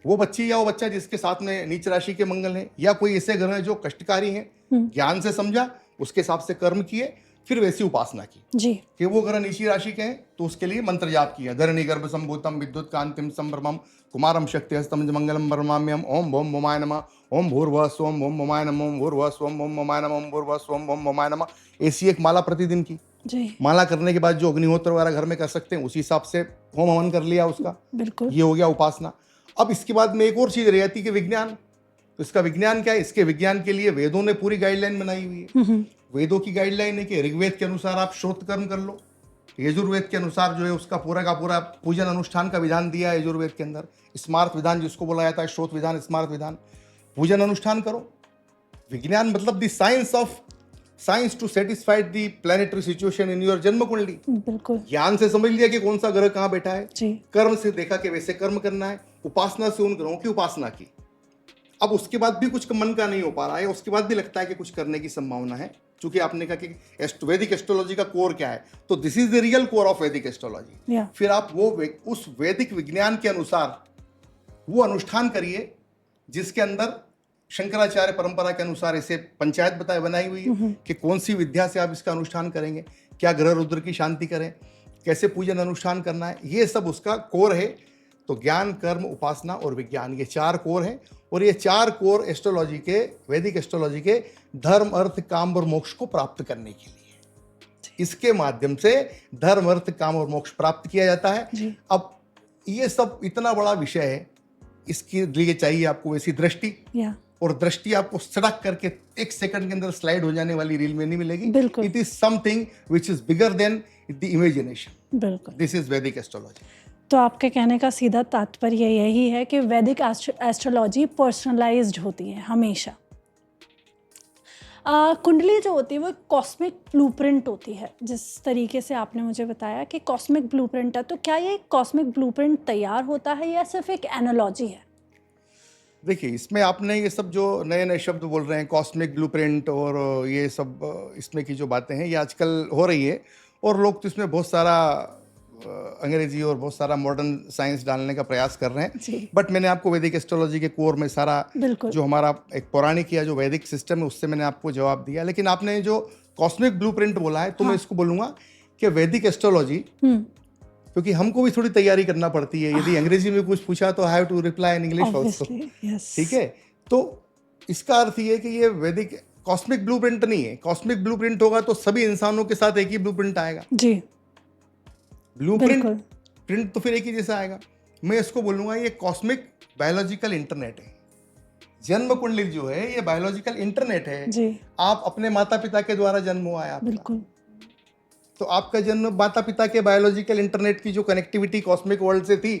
वो बच्ची या वो बच्चा जिसके साथ में नीच राशि के मंगल हैं या कोई ऐसे ग्रह हैं जो कष्टकारी हैं, ज्ञान से समझा, उसके हिसाब से कर्म किए, फिर वैसी उपासना की जी। कि वो ग्रह नीची राशि के हैं तो उसके लिए मंत्र जाप किया, धरणी गर्भ संभूतम विद्युत कांतिम संभ्रमम कुमारम शक्ति हस्तम मंगलम ब्रह्माम्यम ओम भोम ममाय नमः ओम भूर्भुवः स्वं भोम ममाय नमः ओम भूर्भुवः स्वं भोम ममाय नमः ओम भूर्भुवः स्वं भोम ममाय नमः। ऐसी एक माला प्रतिदिन की जी। माला करने के बाद जो अग्निहोत्र वगैरह घर में कर सकते हैं उसी हिसाब से होम हवन कर लिया उसका, बिल्कुल, ये हो गया उपासना। अब इसके बाद में एक और चीज रह जाती है कि विज्ञान। तो इसका विज्ञान क्या है, इसके विज्ञान के लिए वेदों ने पूरी गाइडलाइन बनाई हुई है। वेदों की गाइडलाइन है कि ऋग्वेद के अनुसार आप श्रोत कर्म कर लो, यजुर्वेद के अनुसार जो है उसका पूरा का पूरा पूजन अनुष्ठान का विधान दिया है यजुर्वेद के अंदर, स्मार्त विधान जिसको बोला जाता है, श्रोत विधान, स्मार्त विधान, पूजन अनुष्ठान करो। विज्ञान मतलब the science to satisfy the planetary situation in your janam kundli. बिल्कुल, ज्ञान से समझ लिया कि कौन सा ग्रह कहाँ बैठा है, जी। कर्म से देखा कि वैसे कर्म करना है, उपासना से उन ग्रहों की उपासना की। अब उसके बाद भी कुछ मन का नहीं हो पा रहा है, उसके बाद भी लगता है कि कुछ करने की संभावना है, क्योंकि आपने कहा कि वैदिक एस्ट्रोलॉजी का कोर क्या है, तो this is the real core of वैदिक एस्ट्रोलॉजी। फिर आप वो उस वैदिक विज्ञान के अनुसार वो अनुष्ठान करिए जिसके अंदर शंकराचार्य परंपरा के अनुसार ऐसे पंचायत बनाई हुई है कि कौन सी विद्या से आप इसका अनुष्ठान करेंगे, क्या ग्रह रुद्र की शांति करें, कैसे पूजन अनुष्ठान करना है, ये सब उसका कोर है। तो ज्ञान, कर्म, उपासना और विज्ञान, ये 4 कोर हैं। और ये 4 कोर एस्ट्रोलॉजी के, वैदिक एस्ट्रोलॉजी के धर्म, अर्थ, काम और मोक्ष को प्राप्त करने के लिए, इसके माध्यम से धर्म, अर्थ, काम और मोक्ष प्राप्त किया जाता है। अब ये सब इतना बड़ा विषय है, इसके लिए चाहिए आपको वैसी दृष्टि, और दृष्टि आपको सड़क करके 1 सेकंड के अंदर स्लाइड हो जाने वाली रील में नहीं मिलेगी। It is something which is bigger than the imagination. बिल्कुल, दिस इज वैदिक एस्ट्रोलॉजी। तो आपके कहने का सीधा तात्पर्य यही है कि वैदिक एस्ट्रोलॉजी पर्सनलाइज्ड होती है हमेशा। कुंडली जो होती है वो कॉस्मिक ब्लूप्रिंट होती है, जिस तरीके से आपने मुझे बताया कि कॉस्मिक ब्लूप्रिंट है, तो क्या ये कॉस्मिक ब्लूप्रिंट तैयार होता है या सिर्फ एक एनालॉजी है? देखिए, इसमें आपने ये सब जो नए नए शब्द बोल रहे हैं, कॉस्मिक ब्लूप्रिंट और ये सब, इसमें की जो बातें हैं ये आजकल हो रही है, और लोग तो इसमें बहुत सारा अंग्रेजी और बहुत सारा मॉडर्न साइंस डालने का प्रयास कर रहे हैं। बट मैंने आपको वैदिक एस्ट्रोलॉजी के कोर में सारा जो हमारा एक पौराणिक या जो वैदिक सिस्टम है उससे मैंने आपको जवाब दिया। लेकिन आपने जो कॉस्मिक ब्लूप्रिंट बोला है, तो मैं इसको बोलूँगा कि वैदिक एस्ट्रोलॉजी, क्योंकि हमको भी थोड़ी तैयारी करना पड़ती है, यदि अंग्रेजी में कुछ पूछा तो have to reply in English also, ठीक है। तो इसका अर्थ ये है कि ये वैदिक कॉस्मिक ब्लूप्रिंट नहीं है। कॉस्मिक ब्लूप्रिंट होगा तो सभी इंसानों के साथ एक ही ब्लूप्रिंट आएगा जी। प्रिंट तो फिर एक ही जैसा आएगा। मैं इसको बोलूंगा ये कॉस्मिक बायोलॉजिकल इंटरनेट है। जन्म कुंडली जो है ये बायोलॉजिकल इंटरनेट है जी। आप अपने माता पिता के द्वारा जन्म हुआ है आपका, बिल्कुल। तो आपका जन्म माता पिता के बायोलॉजिकल इंटरनेट की जो कनेक्टिविटी कॉस्मिक वर्ल्ड से थी,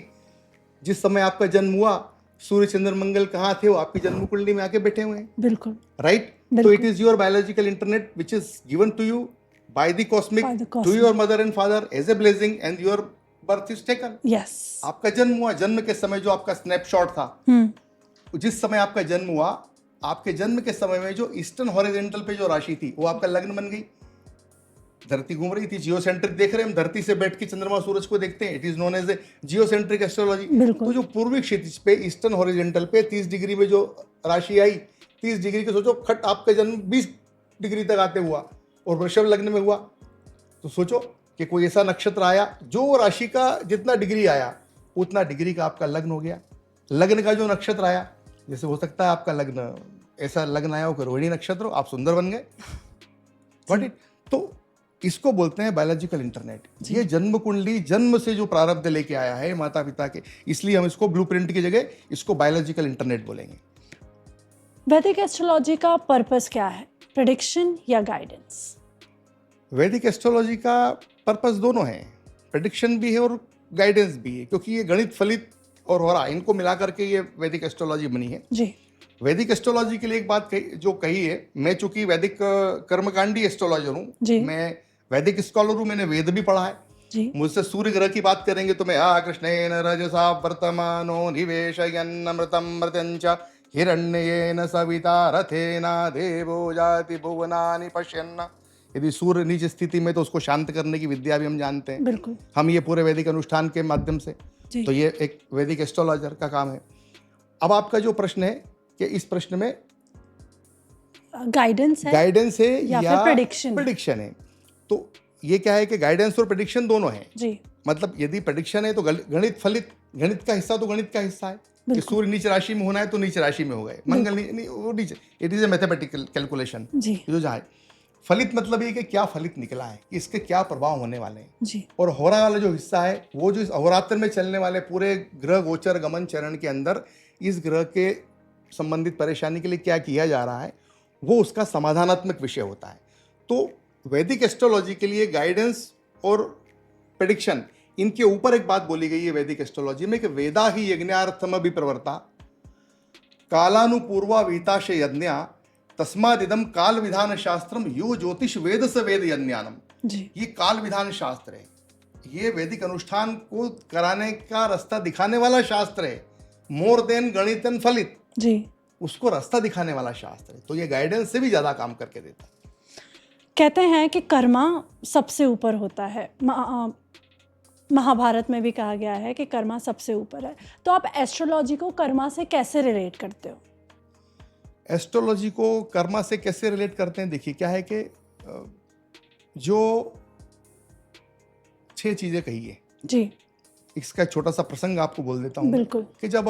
जिस समय आपका जन्म हुआ, सूर्य चंद्र मंगल कहाँ थे, वो आपकी जन्म कुंडली में आके बैठे हुए हैं, बिल्कुल, राइट। तो it is your biological internet which is given to you by the cosmic to your mother and father as a blessing and your birth is taken. Yes. आपका जन्म हुआ, जन्म के समय जो आपका स्नैपशॉट था, जिस समय आपका जन्म हुआ, आपके जन्म के समय में जो ईस्टर्न हॉरिजॉन्टल पे जो राशि थी वो आपका लग्न बन गई। धरती घूम रही थी, जियोसेंट्रिक देख रहे हैं हम, धरती से बैठ के चंद्रमा सूरज को देखते हैं, it is known as a geocentric astrology. तो जो पूर्वी क्षितिज पे ईस्टर्न हॉरिजॉन्टल पे 30 डिग्री में जो राशि आई, 30 डिग्री के सोचो खट आपका जन्म 20 डिग्री तक आते हुआ और वृषभ लग्न में हुआ, तो सोचो कि कोई ऐसा नक्षत्र आया जो राशि का जितना डिग्री आया उतना डिग्री का आपका लग्न हो गया। लग्न का जो नक्षत्र आया, जैसे हो सकता है आपका लग्न ऐसा लग्न आया हो कि रोहिणी नक्षत्र हो, आप सुंदर बन गए, व्हाट इट। तो इसको बोलते हैं बायोलॉजिकल इंटरनेट। ये जन्म कुंडली जन्म से जो प्रारब्ध लेके आया है माता पिता के, इसलिए हम इसको ब्लूप्रिंट की जगह इसको बायोलॉजिकल इंटरनेट बोलेंगे। वैदिक एस्ट्रोलॉजी का पर्पस क्या है, प्रेडिक्शन या गाइडेंस? वैदिक एस्ट्रोलॉजी का पर्पस दोनों है, प्रेडिक्शन भी है और गाइडेंस भी है, क्योंकि ये गणित फलित और हो रहा, इनको मिला करके ये वैदिक एस्ट्रोलॉजी बनी है जी। वैदिक एस्ट्रोलॉजी के लिए एक बात जो कही है, मैं चूंकि वैदिक कर्मकांडी एस्ट्रोलॉजर हूँ, मैं वैदिक स्कॉलर हूँ, मैंने वेद भी पढ़ा है। मुझसे सूर्य ग्रह की बात करेंगे तो मैं कृष्णेन रजसा वर्तमानो निवेशयन्नमृतं मृत्यंच हिरण्येन सविता रथेना देवो जाति भुवनानि पश्यन्न। यदि सूर्य नीच स्थिति में तो उसको शांत करने की विद्या भी हम जानते हैं, बिल्कुल, हम ये पूरे वैदिक अनुष्ठान के माध्यम से, तो ये एक वैदिक एस्ट्रोलॉजर का काम है। अब आपका जो प्रश्न है कि इस प्रश्न में गाइडेंस है या प्रेडिक्शन है, तो ये क्या है कि गाइडेंस और प्रेडिक्शन दोनों है जी। मतलब यदि प्रेडिक्शन है तो गणित फलित, गणित का हिस्सा तो गणित का हिस्सा है कि सूर्य नीच राशि में होना है तो नीच राशि में हो गए, मंगल नहीं वो नीचे, it is a mathematical calculation जो जहाँ है। फलित मतलब ये कि क्या फलित निकला है, कि इसके क्या प्रभाव होने वाले हैं जी। और होरा वाला जो हिस्सा है वो जो इस अहोरात्र में चलने वाले पूरे ग्रह गोचर गमन चरण के अंदर इस ग्रह के संबंधित परेशानी के लिए क्या किया जा रहा है, वो उसका समाधानात्मक विषय होता है। तो वैदिक एस्ट्रोलॉजी के लिए गाइडेंस और प्रेडिक्शन, इनके ऊपर एक बात बोली गई है वैदिक एस्ट्रोलॉजी में कि वेदा ही यज्ञार्थम अभिप्रवर्ता कालानुपूर्वा वीताश यज्ञा तस्मादिदम काल विधान शास्त्रम यो ज्योतिष वेद से वेद यज्ञानम। ये काल विधान शास्त्र है, ये वैदिक अनुष्ठान को कराने का रास्ता दिखाने वाला शास्त्र है, मोर देन गणित एंड फलित जी, उसको रास्ता दिखाने वाला शास्त्र है। तो ये गाइडेंस से भी ज्यादा काम करके देता है। कहते हैं कि कर्मा सबसे ऊपर होता है, महाभारत में भी कहा गया है कि कर्मा सबसे ऊपर है। तो आप एस्ट्रोलॉजी को कर्मा से कैसे रिलेट करते हो? एस्ट्रोलॉजी को कर्मा से कैसे रिलेट करते हैं, देखिए क्या है कि जो 6 चीजें कही है जी, इसका एक छोटा सा प्रसंग आपको बोल देता हूँ बिल्कुल। कि जब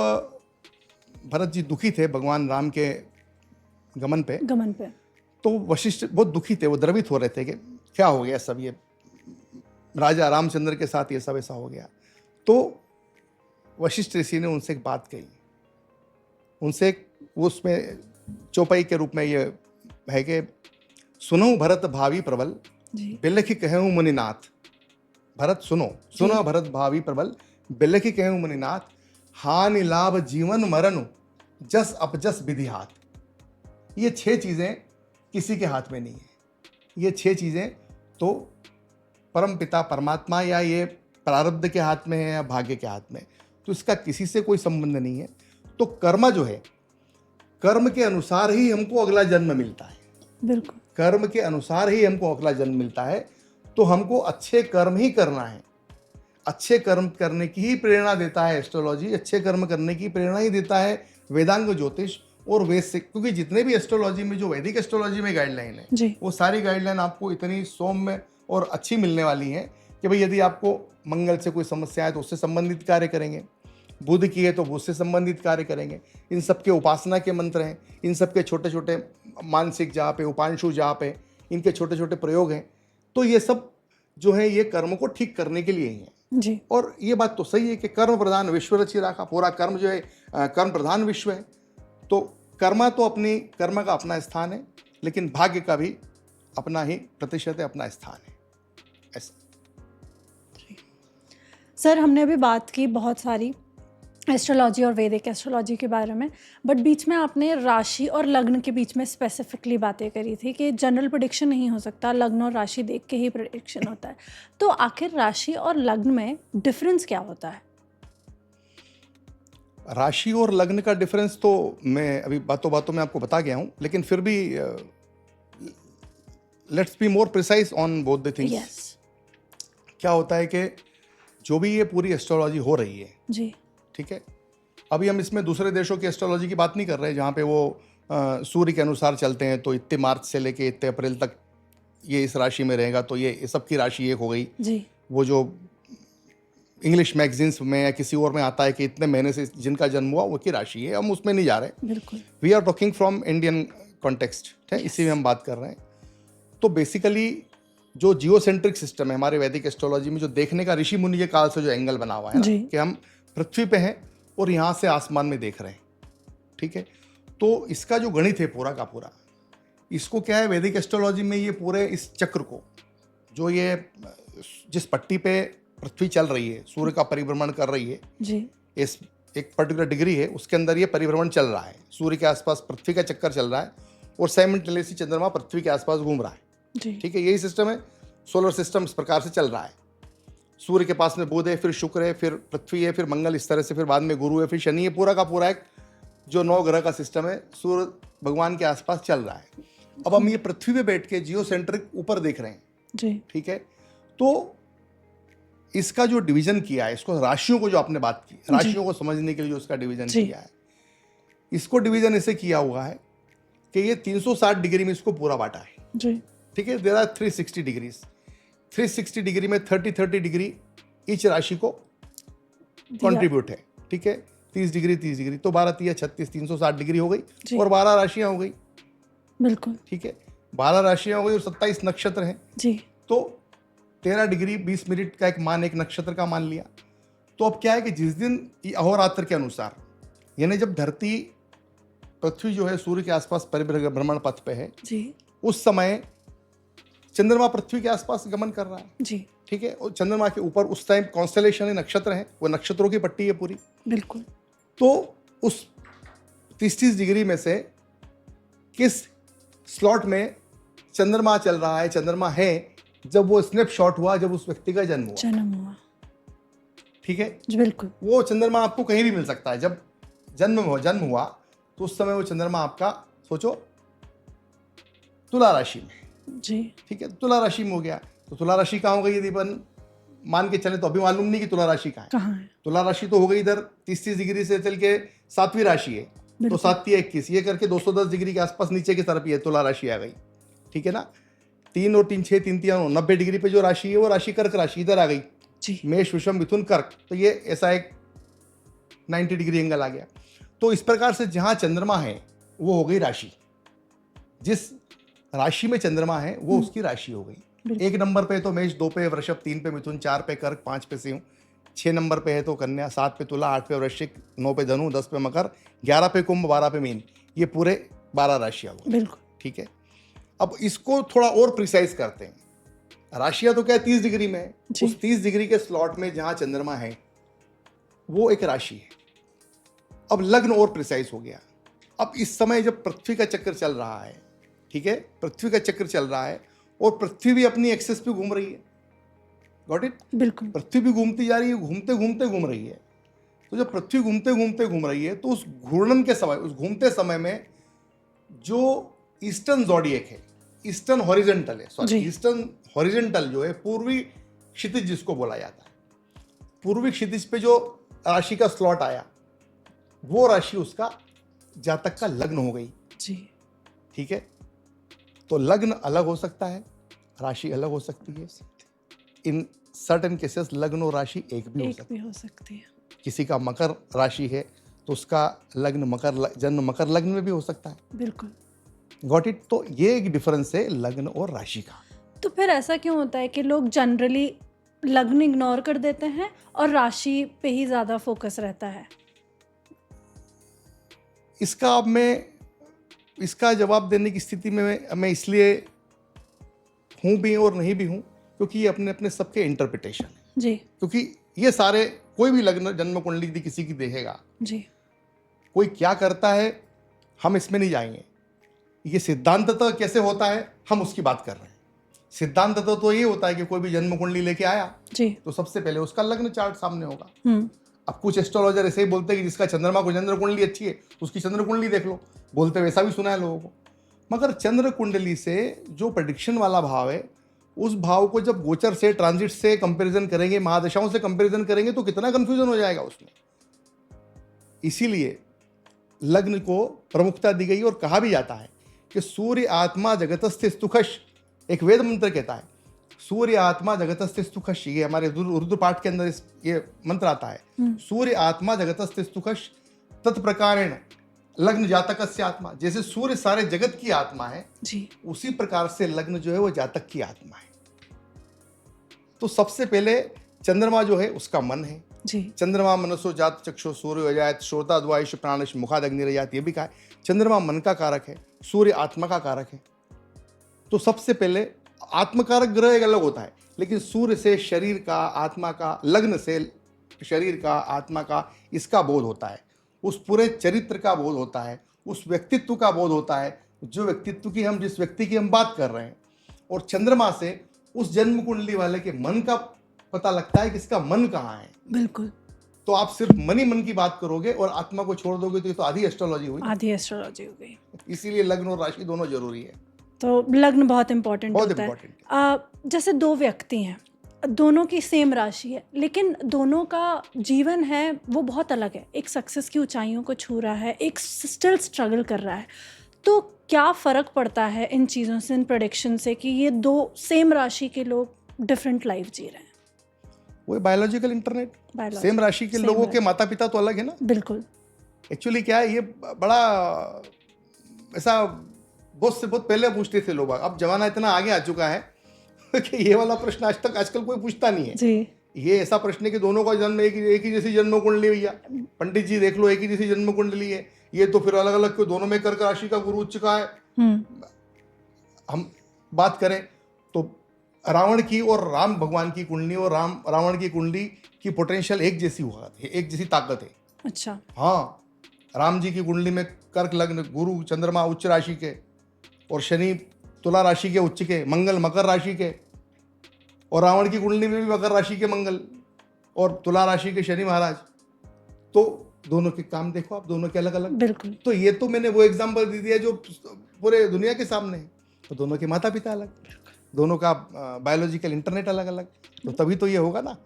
भरत जी दुखी थे भगवान राम के गमन पे, तो वशिष्ठ बहुत दुखी थे, वो द्रवित हो रहे थे कि क्या हो गया सब, ये राजा रामचंद्र के साथ ये सब ऐसा हो गया। तो वशिष्ठ ऋषि ने उनसे एक बात कही, उनसे उसमें चौपाई के रूप में ये है कि सुनो भरत भावी प्रबल बिलखि कहूँ मुनिनाथ। भरत सुनो भरत भावी प्रबल बिलखि कहूँ मुनिनाथ, हानि लाभ जीवन मरण जस अपजस विधि हाथ। ये 6 चीजें किसी के हाथ में नहीं है। ये 6 चीजें तो परम पिता परमात्मा या ये प्रारब्ध के हाथ में है या भाग्य के हाथ में, तो इसका किसी से कोई संबंध नहीं है। तो कर्म जो है, कर्म के अनुसार ही हमको अगला जन्म मिलता है। बिल्कुल, कर्म के अनुसार ही हमको अगला जन्म मिलता है। तो हमको अच्छे कर्म ही करना है। अच्छे कर्म करने की ही प्रेरणा देता है एस्ट्रोलॉजी, अच्छे कर्म करने की प्रेरणा ही देता है वेदांग ज्योतिष और वेद से। क्योंकि जितने भी एस्ट्रोलॉजी में, जो वैदिक एस्ट्रोलॉजी में गाइडलाइन है, वो सारी गाइडलाइन आपको इतनी सौम्य और अच्छी मिलने वाली है कि भाई यदि आपको मंगल से कोई समस्या है तो उससे संबंधित कार्य करेंगे, बुध की है तो बुध से संबंधित कार्य करेंगे। इन सब के उपासना के मंत्र हैं, इन सब के छोटे छोटे मानसिक जाप है, उपांशु जाप है, इनके छोटे छोटे प्रयोग हैं। तो ये सब जो है ये कर्म को ठीक करने के लिए ही है जी। और ये बात तो सही है कि कर्म प्रधान विश्व रचि राखा। पूरा कर्म जो है कर्म प्रधान विश्व है। तो कर्मा तो अपनी कर्म का अपना स्थान है, लेकिन भाग्य का भी अपना ही प्रतिशत है, अपना स्थान है। ऐसा सर, हमने अभी बात की बहुत सारी एस्ट्रोलॉजी और वैदिक एस्ट्रोलॉजी के बारे में, बट बीच में आपने राशि और लग्न के बीच में स्पेसिफिकली बातें करी थी कि जनरल प्रेडिक्शन नहीं हो सकता, लग्न और राशि देख के ही प्रेडिक्शन होता है। तो आखिर राशि और लग्न में डिफरेंस क्या होता है? राशि और लग्न का डिफरेंस तो मैं अभी बातों बातों में आपको बता गया हूं, लेकिन फिर भी let's be more precise on both the things. क्या होता है कि जो भी ये पूरी एस्ट्रोलॉजी हो रही है जी, ठीक है, अभी हम इसमें दूसरे देशों की एस्ट्रोलॉजी की बात नहीं कर रहे, जहाँ पे वो सूर्य के अनुसार चलते हैं। तो इतने मार्च से लेके इतने अप्रैल तक ये इस राशि में रहेगा, तो ये सबकी राशि एक हो गई जी। वो जो इंग्लिश मैगजीन्स में या किसी और में आता है कि इतने महीने से जिनका जन्म हुआ वो की राशि है, हम उसमें नहीं जा रहे। बिल्कुल, we are talking from Indian context है, इसी में हम बात कर रहे हैं। तो बेसिकली जो जियोसेंट्रिक सिस्टम है हमारे वैदिक एस्ट्रोलॉजी में, जो देखने का ऋषि मुनि के काल से जो एंगल बना हुआ है ना, कि हम पृथ्वी पे हैं और यहाँ से आसमान में देख रहे हैं, ठीक है। तो इसका जो गणित है पूरा का पूरा, इसको क्या है वैदिक एस्ट्रोलॉजी में, ये पूरे इस चक्र को, जो ये जिस पट्टी पे पृथ्वी चल रही है, सूर्य का परिभ्रमण कर रही है जी, इस एक पर्टिकुलर डिग्री है, उसके अंदर ये परिभ्रमण चल रहा है। सूर्य के आसपास पृथ्वी का चक्कर चल रहा है और साइमल्टेनियसली चंद्रमा पृथ्वी के आसपास घूम रहा है, ठीक है। यही सिस्टम है, सोलर सिस्टम इस प्रकार से चल रहा है। सूर्य के पास में बुध है, फिर शुक्र है, फिर पृथ्वी है, फिर मंगल, इस तरह से, फिर बाद में गुरु है, फिर शनि है। पूरा का पूरा एक जो 9 ग्रह का सिस्टम है सूर्य भगवान के आसपास चल रहा है। अब हम ये पृथ्वी पे बैठ के जियोसेंट्रिक ऊपर देख रहे हैं जी, ठीक है। तो इसका जो डिवीजन किया है, इसको राशियों को जो आपने बात की, राशियों को समझने के लिए जो इसका डिवीजन किया है, इसको डिवीजन ऐसे किया हुआ है कि ये 360 डिग्री में इसको पूरा बांटा है जी, ठीक है। देयर आर 360 डिग्रीज, 360 डिग्री में 30 डिग्री ईच राशि को कंट्रीब्यूट है, ठीक है। 30 डिग्री 30 डिग्री, तो 12 3 36, 360 डिग्री हो गई और 12 राशियां हो गई, बिल्कुल, ठीक है। 12 राशियां हो गई और 27 नक्षत्र हैं जी। तो 13 डिग्री 20 मिनट का एक मान, एक नक्षत्र का मान लिया। तो अब क्या है कि जिस दिन अहोरात्र के अनुसार, यानी जब धरती पृथ्वी जो है सूर्य के आसपास परिभ्रमण पथ पे है जी, उस समय चंद्रमा पृथ्वी के आसपास गमन कर रहा है जी, ठीक है। और चंद्रमा के ऊपर उस टाइम कॉन्स्टेलेशन है, नक्षत्र है, वो नक्षत्रों की पट्टी है पूरी। बिल्कुल। तो उस 30 डिग्री में से किस स्लॉट में चंद्रमा चल रहा है, चंद्रमा है जब वो स्नैपशॉट हुआ, जब उस व्यक्ति का जन्म हुआ, ठीक है। बिल्कुल, वो चंद्रमा आपको कहीं भी मिल सकता है। जब जन्म हुआ तो उस समय वो चंद्रमा आपका, सोचो, तुला राशि में, जी, ठीक है। तुला राशि में हो गया, तो तुला राशि कहाँ हो गई यदि अपन मान के चले, तो अभी मालूम नहीं कि तुला राशि कहाँ है। तुला राशि तो हो गई इधर 30 डिग्री से चल के 7वीं राशि है, तो 7 3 21, ये करके 210 डिग्री के आसपास नीचे की तरफ ये तुला राशि आ गई, ठीक है ना। 3 और 3 6 3 3 90 डिग्री पे जो राशि है वो राशि कर्क राशि इधर आ गई, जी। मेष विषम मिथुन कर्क, तो ये ऐसा एक 90 डिग्री एंगल आ गया। तो इस प्रकार से जहां चंद्रमा है वो हो गई राशि, जिस राशि में चंद्रमा है वो उसकी राशि हो गई। 1 नंबर पे तो मेष, 2 पे वृषभ, 3 पे मिथुन, 4 पे कर्क, 5 पे सिंह, 6 नंबर पे है तो कन्या, 7 पे तुला, 8 पे वृश्चिक, 9 पे धनु, 10 पे मकर, 11 पे कुंभ, 12 पे मीन। ये पूरे 12 राशियां हुई। बिल्कुल। ठीक है, अब इसको थोड़ा और प्रिसाइज करते हैं। राशियां तो क्या है, 30 डिग्री में है। उस 30 डिग्री के स्लॉट में जहां चंद्रमा है वो एक राशि है। अब लग्न और प्रिसाइज हो गया। अब इस समय जब पृथ्वी का चक्कर चल रहा है, ठीक है, पृथ्वी का चक्कर चल रहा है और पृथ्वी भी अपनी एक्सेस पे घूम रही है। Got it? बिल्कुल। पृथ्वी भी घूमती जा रही है, घूमते घूमते घूम रही है। तो जब पृथ्वी घूमते घूमते घूम रही है तो उस घूर्णन के समय, उस घूमते समय में जो ईस्टर्न ज़ोडिएक है, ईस्टर्न हॉरिजेंटल है, सॉरी, ईस्टर्न हॉरिजेंटल जो है, पूर्वी क्षितिज जिसको बोला जाता है, पूर्वी क्षितिज पे जो राशि का स्लॉट आया वो राशि उसका जातक का लग्न हो गई। जी। ठीक है, तो लग्न अलग हो सकता है, राशि अलग हो सकती है। इन सर्टेन केसेस लग्न और राशि एक भी हो सकती है। किसी का मकर राशि है तो उसका लग्न मकर, जन्म मकर लग्न में भी हो सकता है। बिल्कुल। Got it? तो ये एक डिफरेंस है लग्न और राशि का। तो फिर ऐसा क्यों होता है कि लोग जनरली लग्न इग्नोर कर देते हैं और राशि पे ही ज़्यादा फोकस रहता है? इसका अब मैं इसका जवाब देने की स्थिति में मैं इसलिए हूँ भी और नहीं भी हूँ क्योंकि ये अपने अपने सबके इंटरप्रिटेशन है। जी। क्योंकि ये सारे, कोई भी लग्न जन्म कुंडली यदि किसी की देखेगा, जी। कोई क्या करता है हम इसमें नहीं जाएंगे। ये सिद्धांततः कैसे होता है हम उसकी बात कर रहे हैं। सिद्धांततः तो ये होता है कि कोई भी जन्म कुंडली लेके आया जी, तो सबसे पहले उसका लग्न चार्ट सामने होगा। अब कुछ एस्ट्रोलॉजर ऐसे ही बोलते हैं कि जिसका चंद्रमा को चंद्र कुंडली अच्छी है तो उसकी चंद्र कुंडली देख लो, बोलते वैसा भी सुना है लोगों को। मगर चंद्र कुंडली से जो प्रेडिक्शन वाला भाव है, उस भाव को जब गोचर से, ट्रांजिट से कंपैरिजन करेंगे, महादशाओं से कंपैरिजन करेंगे तो कितना कंफ्यूजन हो जाएगा उसमें। इसीलिए लग्न को प्रमुखता दी गई और कहा भी जाता है कि सूर्य आत्मा जगतस्थ स्तुखश, एक वेद मंत्र कहता है सूर्य आत्मा जगतस्थ स्तुखश। ये हमारे उर्दू पाठ के अंदर ये मंत्र आता है, सूर्य आत्मा जगतस्थ स्तुखश तत्प्रकारेण लग्न जातकस्य आत्मा। जैसे सूर्य सारे जगत की आत्मा है जी, उसी प्रकार से लग्न जो है वो जातक की आत्मा है। तो सबसे पहले चंद्रमा जो है उसका मन है जी। चंद्रमा मनसो जात चक्षु सूर्य अजायत श्रोता द्वायुष प्राणश मुखाद अग्निरजात, ये भी कहा है। चंद्रमा मन का कारक है, सूर्य आत्मा का कारक है। तो सबसे पहले आत्मकारक ग्रह एक अलग होता है, लेकिन सूर्य से शरीर का, आत्मा का, लग्न से शरीर का, आत्मा का, इसका बोध होता है। उस पूरे चरित्र का बोध होता है, उस व्यक्तित्व का बोध होता है, जो व्यक्तित्व की हम, जिस व्यक्ति की हम बात कर रहे हैं। और चंद्रमा से उस जन्म कुंडली वाले के मन का पता लगता है कि इसका मन कहाँ है। बिल्कुल। तो आप सिर्फ मन ही मन की बात करोगे और आत्मा को छोड़ दोगे तो ये तो आधी एस्ट्रोलॉजी हुई। आधी एस्ट्रोलॉजी हो गई। इसीलिए लग्न और राशि दोनों जरूरी है। तो लग्न बहुत इंपॉर्टेंट होता है। जैसे दो व्यक्ति हैं, दोनों की सेम राशि है, लेकिन दोनों का जीवन है वो बहुत अलग है। एक सक्सेस की ऊंचाइयों को छू रहा है, एक स्टिल स्ट्रगल कर रहा है। तो क्या फ़र्क पड़ता है इन चीज़ों से, इन प्रेडिक्शन से, कि ये दो सेम राशि के लोग डिफरेंट लाइफ जी रहे हैं? वो बायोलॉजिकल इंटरनेट, सेम राशि के लोगों के माता पिता तो अलग है ना। बिल्कुल। एक्चुअली क्या है, ये बड़ा ऐसा बहुत पहले पूछते थे लोग, अब जमाना इतना आगे आ चुका है कि ये वाला प्रश्न आजकल कोई पूछता नहीं है जी। ये ऐसा प्रश्न है कि दोनों का जन्म एक ही जैसी जन्म कुंडली, भैया पंडित जी देख लो, एक ही जैसी जन्म कुंडली है। ये तो फिर अलग अलग, क्यों? दोनों में कर्क राशि का गुरु उच्च का है। हम बात करें तो रावण की और राम भगवान की कुंडली और रावण की कुंडली की पोटेंशियल एक जैसी हुआ है, एक जैसी ताकत है। अच्छा। हाँ, राम जी की कुंडली में कर्क लग्न, गुरु चंद्रमा उच्च राशि के, और शनि तुला राशि के उच्च के, मंगल मकर राशि के, और रावण की कुंडली में भी मकर राशि के मंगल और तुला राशि के शनि महाराज। तो दोनों के काम देखो आप, दोनों के अलग अलग। बिल्कुल। तो ये तो मैंने वो एग्जांपल दे दिया जो पूरे दुनिया के सामने है। तो दोनों के माता पिता अलग, दोनों का बायोलॉजिकल इंटरनेट अलग अलग, तो तभी तो ये होगा ना।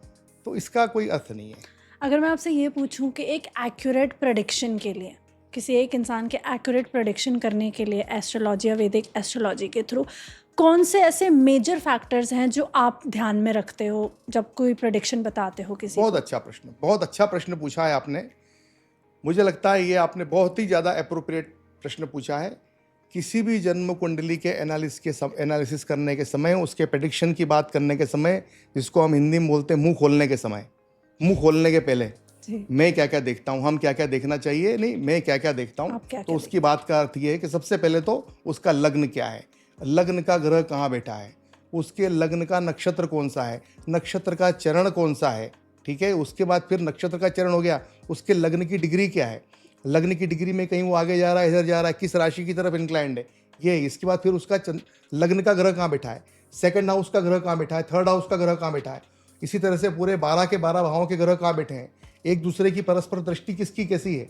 तो इसका कोई अर्थ नहीं है। अगर मैं आपसे ये पूछूं कि एक एक्यूरेट प्रेडिक्शन के लिए किसी एक इंसान के एक्यूरेट प्रेडिक्शन करने के लिए एस्ट्रोलॉजी या वैदिक एस्ट्रोलॉजी के थ्रू कौन से ऐसे मेजर फैक्टर्स हैं जो आप ध्यान में रखते हो जब कोई प्रेडिक्शन बताते हो किसी बहुत को? बहुत अच्छा प्रश्न पूछा है आपने। मुझे लगता है ये आपने बहुत ही ज़्यादा अप्रोप्रिएट प्रश्न पूछा है। किसी भी जन्म कुंडली के एनालिसिस करने के समय, उसके प्रेडिक्शन की बात करने के समय, जिसको हम हिंदी में बोलते हैं मुंह खोलने के समय, मुंह खोलने के पहले जी। मैं क्या क्या देखता हूँ, हम क्या क्या देखना चाहिए, नहीं मैं क्या क्या देखता हूँ, आप क्या तो क्या उसकी बात का अर्थ ये है कि सबसे पहले तो उसका लग्न क्या है, लग्न का ग्रह कहाँ बैठा है, उसके लग्न का नक्षत्र कौन सा है, नक्षत्र का चरण कौन सा है, ठीक है। उसके बाद फिर नक्षत्र का चरण हो गया, उसके लग्न की डिग्री क्या है, लग्न की डिग्री में कहीं वो आगे जा रहा है, इधर जा रहा है, किस राशि की तरफ इंक्लाइंड है, ये। इसके बाद फिर उसका लग्न का ग्रह कहाँ बैठा है, सेकंड हाउस का ग्रह कहाँ बैठा है, थर्ड हाउस का ग्रह कहाँ बैठा है, इसी तरह से पूरे 12 के 12 भावों के ग्रह कहाँ बैठे हैं, एक दूसरे की परस्पर दृष्टि किसकी कैसी है,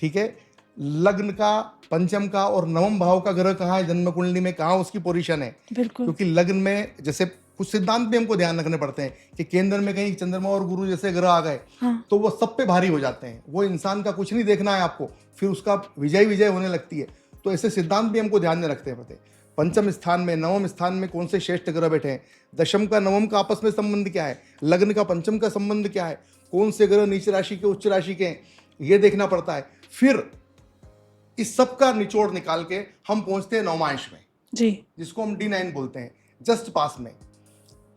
ठीक है। लग्न का, पंचम का और नवम भाव का ग्रह कहाँ है जन्म कुंडली में, कहाँ उसकी पोजीशन है। बिल्कुल। क्योंकि लग्न में जैसे कुछ सिद्धांत भी हमको ध्यान रखने पड़ते हैं कि केंद्र में कहीं चंद्रमा और गुरु जैसे ग्रह आ गए, हाँ। तो वो सब पे भारी हो जाते हैं, वो इंसान का कुछ नहीं देखना है आपको, फिर उसका विजय होने लगती है। तो ऐसे सिद्धांत भी हमको ध्यान में रखते हैं पड़ते। पंचम स्थान में, नवम स्थान में कौन से श्रेष्ठ ग्रह बैठे हैं, दशम का नवम का आपस में संबंध क्या है, लग्न का पंचम का संबंध क्या है, कौन से ग्रह नीच राशि के उच्च राशि के हैं, ये देखना पड़ता है। फिर इस सब का निचोड़ निकाल के हम पहुंचते हैं नौमांश में जी, जिसको हम D9 बोलते हैं, जस्ट पास में।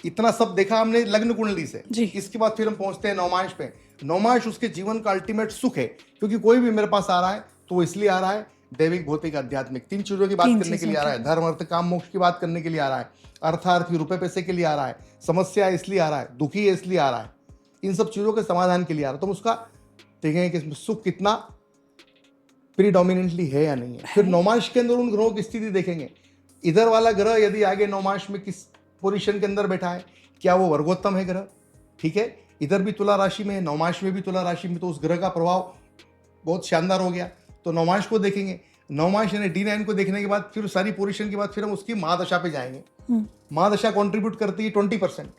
इतना सब देखा हमने लग्न कुंडली से जी। इसके बाद फिर हम पहुंचते हैं नौमांश पे। नौमांश उसके जीवन का अल्टीमेट सुख है, क्योंकि कोई भी मेरे पास आ रहा है तो वो इसलिए आ रहा है, दैविक भौतिक आध्यात्मिक 3 चीजों की बात करने के लिए आ रहा है, धर्म अर्थ काम मोक्ष की बात करने के लिए आ रहा है, अर्थार्थी रुपए पैसे के लिए आ रहा है, समस्या इसलिए आ रहा है, दुखी है इसलिए आ रहा है, इन सब चीजों के समाधान के लिए आ रहा है। तो उसका देखेंगे कि सुख कितना प्रीडोमिनेंटली है या नहीं है। फिर नौमांश के अंदर उन ग्रहों की स्थिति देखेंगे, इधर वाला ग्रह यदि आगे नौमांश में किस पोजीशन के अंदर बैठा है, क्या वो वर्गोत्तम है ग्रह, ठीक है। इधर भी तुला राशि में है, नौमांश में भी तुला राशि में, तो उस ग्रह का प्रभाव बहुत शानदार हो गया। तो नौमांश को देखेंगे, नौमांश यानी D9 को देखने के बाद फिर सारी पोजीशन के बाद फिर हम उसकी महादशा पे जाएंगे। महादशा कंट्रीब्यूट करती है 20%,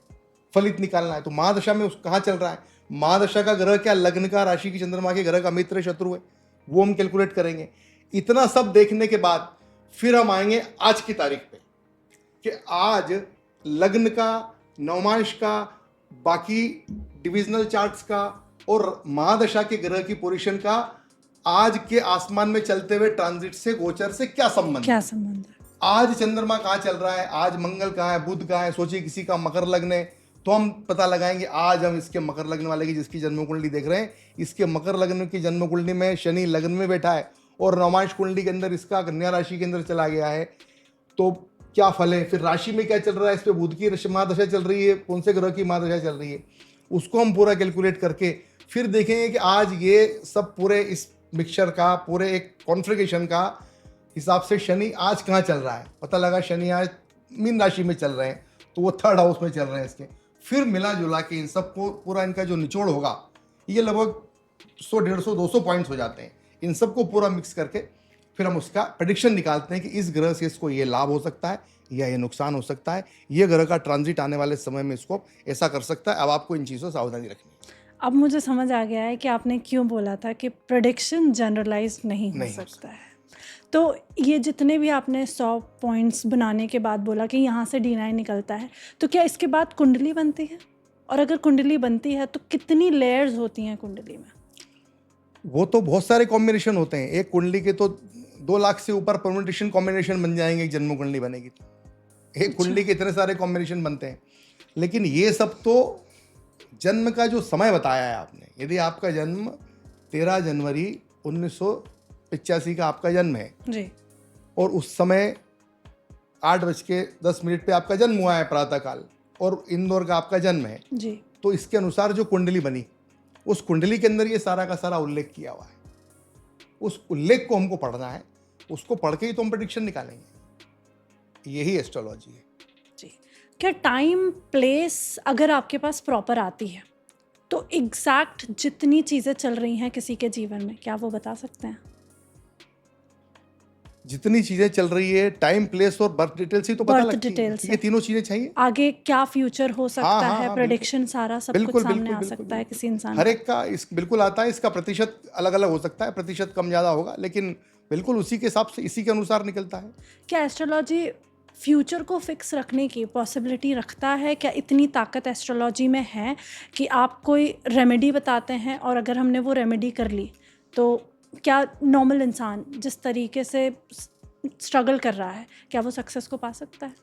फलित निकालना है तो महादशा में कहाँ चल रहा है, महादशा का ग्रह क्या लग्न का, राशि की चंद्रमा के ग्रह का मित्र शत्रु है, वो हम कैलकुलेट करेंगे। इतना सब देखने के बाद फिर हम आएंगे आज की तारीख पे कि आज लग्न का, नौमांश का, बाकी डिविजनल चार्ट्स का और महादशा के ग्रह की पोजीशन का आज के आसमान में चलते हुए ट्रांजिट से, गोचर से क्या संबंध है। आज चंद्रमा कहाँ चल रहा है, आज मंगल कहाँ है, बुध कहाँ है। सोचिए किसी का मकर लग्न है तो हम पता लगाएंगे आज हम इसके मकर लग्न वाले की, जिसकी जन्म कुंडली देख रहे हैं, इसके मकर लग्न की जन्म कुंडली में शनि लग्न में बैठा है और नौमांश कुंडली के अंदर इसका कन्या राशि के अंदर चला गया है, तो क्या फल है। फिर राशि में क्या चल रहा है, इस पर बुध की महादशा चल रही है, कौन से ग्रह की महादशा चल रही है, उसको हम पूरा कैलकुलेट करके फिर देखेंगे कि आज ये सब पूरे इस मिक्सचर का, पूरे एक कॉन्फ़िगरेशन का हिसाब से शनि आज कहाँ चल रहा है। पता लगा शनि आज मीन राशि में चल रहे हैं, तो वो थर्ड हाउस में चल रहे हैं इसके। फिर मिला जुला के इन सबको पूरा इनका जो निचोड़ होगा, ये लगभग 100, 150, 200 पॉइंट्स हो जाते हैं। इन सबको पूरा मिक्स करके फिर हम उसका प्रेडिक्शन निकालते हैं कि इस ग्रह से इसको ये लाभ हो सकता है या ये नुकसान हो सकता है, ये ग्रह का ट्रांजिट आने वाले समय में इसको ऐसा कर सकता है। अब आपको इन चीज़ों से सावधानी रखनी है। अब मुझे समझ आ गया है कि आपने क्यों बोला था कि प्रेडिक्शन जनरलाइज नहीं हो सकता है। तो ये जितने भी आपने 100 पॉइंट्स बनाने के बाद बोला कि यहाँ से D9 निकलता है, तो क्या इसके बाद कुंडली बनती है? और अगर कुंडली बनती है तो कितनी लेयर्स होती हैं कुंडली में? वो तो बहुत सारे कॉम्बिनेशन होते हैं। एक कुंडली के तो 2 लाख से ऊपर परम्यूटेशन कॉम्बिनेशन बन जाएंगे, एक जन्म कुंडली बनेगी तो एक कुंडली के इतने सारे कॉम्बिनेशन बनते हैं। लेकिन ये सब तो जन्म का जो समय बताया है आपने, यदि आपका जन्म 13 जनवरी 1985 का आपका जन्म है जी, और उस समय 8:10 पे आपका जन्म हुआ है प्रातःकाल, और इंदौर का आपका जन्म है जी, तो इसके अनुसार जो कुंडली बनी, उस कुंडली के अंदर ये सारा का सारा उल्लेख किया हुआ है। उस उल्लेख को हमको पढ़ना है, उसको पढ़ के ही तो हम प्रेडिक्शन निकालेंगे। यही एस्ट्रोलॉजी है जी। क्या टाइम प्लेस अगर आपके पास प्रॉपर आती है तो एग्जैक्ट जितनी चीज़ें चल रही हैं किसी के जीवन में, क्या वो बता सकते हैं? जितनी चीजें चल रही है, टाइम, प्लेस और बर्थ डिटेल्स ही तो पता बर्थ लगती है। डिटेल्स ये तीनों चीजें चाहिए। आगे क्या फ्यूचर हो सकता हाँ, है, हाँ, प्रेडिक्शन सारा सब कुछ बिल्कुल सामने बिल्कुल आ बिल्कुल सकता है बिल्कुल। किसी इंसान हर का। एक का इस बिल्कुल आता है, इसका प्रतिशत अलग अलग हो सकता है, प्रतिशत कम ज्यादा होगा, लेकिन बिल्कुल उसी के हिसाब से, इसी के अनुसार निकलता है। क्या एस्ट्रोलॉजी फ्यूचर को फिक्स रखने की पॉसिबिलिटी रखता है? क्या इतनी ताकत एस्ट्रोलॉजी में है कि आप कोई रेमेडी बताते हैं और अगर हमने वो रेमेडी कर ली तो क्या नॉर्मल इंसान जिस तरीके से स्ट्रगल कर रहा है, क्या वो सक्सेस को पा सकता है?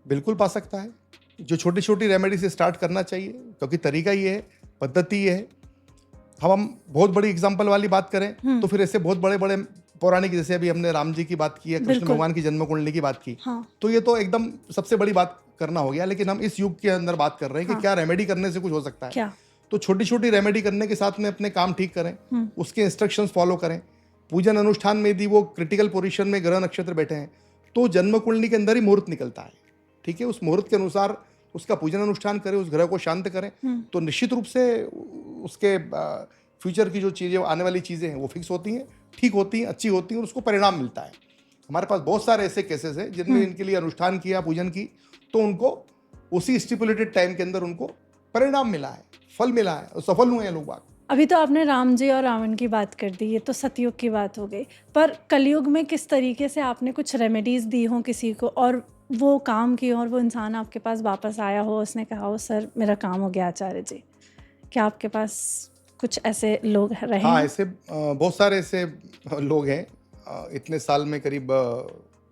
बिल्कुल पा सकता है। जो छोटी छोटी रेमेडी से स्टार्ट करना चाहिए, क्योंकि तरीका ये है, पद्धति ये है। हम बहुत बड़ी एग्जाम्पल वाली बात करें तो फिर ऐसे बहुत बड़े बड़े पौराणिक, जैसे अभी हमने राम जी की बात की है, कृष्ण बिल्कुल। भगवान की जन्म कुंडली की बात की, हाँ। तो ये तो एकदम सबसे बड़ी बात करना हो गया। लेकिन हम इस युग के अंदर बात कर रहे हैं कि क्या रेमेडी करने से कुछ हो सकता है। क्या? तो छोटी छोटी रेमेडी करने के साथ में अपने काम ठीक करें, उसके इंस्ट्रक्शंस फॉलो करें। पूजन अनुष्ठान में यदि वो क्रिटिकल पोजीशन में ग्रह नक्षत्र बैठे हैं तो जन्म कुंडली के अंदर ही मुहूर्त निकलता है, ठीक है। उस मुहूर्त के अनुसार उसका पूजन अनुष्ठान करें, उस ग्रह को शांत करें, तो निश्चित रूप से उसके फ्यूचर की जो चीज़ें, आने वाली चीज़ें हैं, वो फिक्स होती हैं, ठीक होती हैं, अच्छी होती हैं और उसको परिणाम मिलता है। हमारे पास बहुत सारे ऐसे केसेस हैं जिनमें इनके लिए अनुष्ठान किया, पूजन की, तो उनको उसी स्टिपुलेटेड टाइम के अंदर उनको परिणाम मिला है, फल मिला है और सफल हुए हैं लोग बाग। अभी तो आपने राम जी और रावण की बात कर दी, ये तो सतयुग की बात हो गई, पर कलयुग में किस तरीके से आपने कुछ रेमेडीज दी हो किसी को और वो काम की और वो इंसान आपके पास वापस आया हो, उसने कहा हो सर मेरा काम हो गया आचार्य जी? क्या आपके पास कुछ ऐसे लोग रहे हाँ, हैं? ऐसे बहुत सारे ऐसे लोग हैं। इतने साल में करीब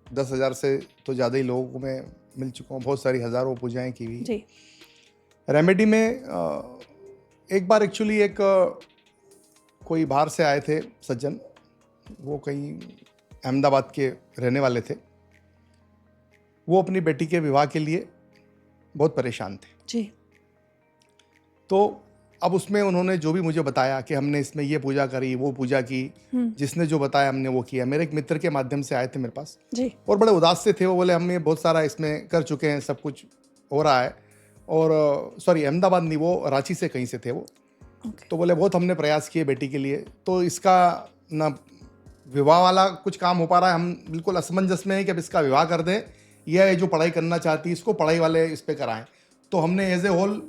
10,000 से तो ज़्यादा ही लोगों को मैं मिल चुका हूँ, बहुत सारी हज़ारों पूजाएं की हुई जी। रेमेडी में। एक बार एक्चुअली एक कोई बाहर से आए थे सज्जन, वो कहीं अहमदाबाद के रहने वाले थे। वो अपनी बेटी के विवाह के लिए बहुत परेशान थे जी। तो अब उसमें उन्होंने जो भी मुझे बताया कि हमने इसमें ये पूजा करी, वो पूजा की, जिसने जो बताया हमने वो किया। मेरे एक मित्र के माध्यम से आए थे मेरे पास जी। और बड़े उदास से थे। वो बोले हम ये बहुत सारा इसमें कर चुके हैं, सब कुछ हो रहा है, और सॉरी अहमदाबाद नहीं, वो रांची से कहीं से थे वो। तो बोले बहुत हमने प्रयास किए बेटी के लिए, तो इसका ना विवाह वाला कुछ काम हो पा रहा है, हम बिल्कुल असमंजस में है कि अब इसका विवाह कर दें या जो पढ़ाई करना चाहती है इसको पढ़ाई वाले इस पे कराएं। तो हमने एज ए होल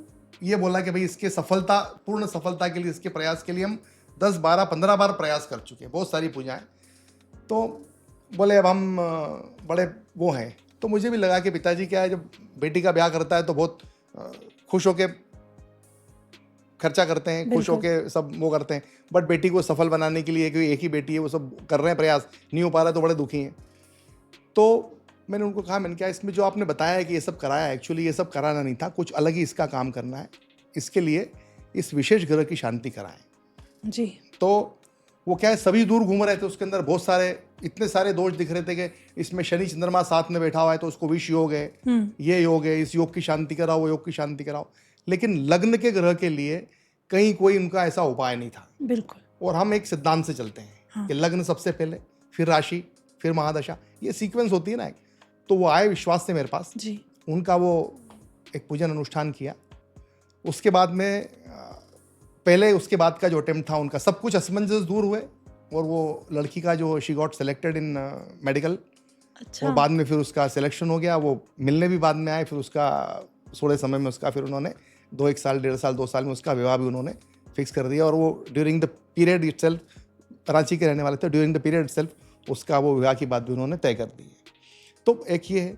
ये बोला कि भाई इसके सफलता, पूर्ण सफलता के लिए, इसके प्रयास के लिए हम 10, 12, 15 बार प्रयास कर चुके हैं, बहुत सारी पूजाएं। तो बोले अब हम बड़े वो हैं। तो मुझे भी लगा कि पिताजी क्या है, जब बेटी का ब्याह करता है तो बहुत खुश होके खर्चा करते हैं, खुश होके सब वो करते हैं, बट बेटी को सफल बनाने के लिए, क्योंकि एक ही बेटी है, वो सब कर रहे हैं प्रयास, नहीं हो पा रहा तो बड़े दुखी हैं। तो मैंने उनको कहा, मैंने क्या इसमें जो आपने बताया है कि ये सब कराया, एक्चुअली ये सब कराना नहीं था, कुछ अलग ही इसका काम करना है। इसके लिए इस विशेष ग्रह की शांति कराएं जी। तो वो क्या है, सभी दूर घूम रहे थे, उसके अंदर बहुत सारे, इतने सारे दोष दिख रहे थे कि इसमें शनि चंद्रमा साथ में बैठा हुआ है तो उसको विष योग है, ये योग है, इस योग की शांति कराओ, वो योग की शांति कराओ। लेकिन लग्न के ग्रह के लिए कहीं कोई उनका ऐसा उपाय नहीं था। बिल्कुल। और हम एक सिद्धांत से चलते हैं कि लग्न सबसे पहले, फिर राशि, फिर महादशा, ये सीक्वेंस होती है ना। तो वो आए विश्वास से मेरे पास जी। उनका वो एक पूजन अनुष्ठान किया। उसके बाद में पहले उसके बाद का जो अटेम्प्ट था उनका, सब कुछ असमंजस दूर हुए और वो लड़की का जो she got selected in medical. अच्छा। और बाद में फिर उसका सिलेक्शन हो गया, वो मिलने भी बाद में आए। फिर उसका थोड़े समय में उसका फिर उन्होंने 1 साल, 1.5 साल, 2 साल में उसका विवाह भी उन्होंने फिक्स कर दिया। और वो during the period itself, Ranchi के रहने वाले थे, ड्यूरिंग द पीरियड इटसेल्फ उसका वो विवाह की बात भी उन्होंने तय कर दी है। तो एक ये है।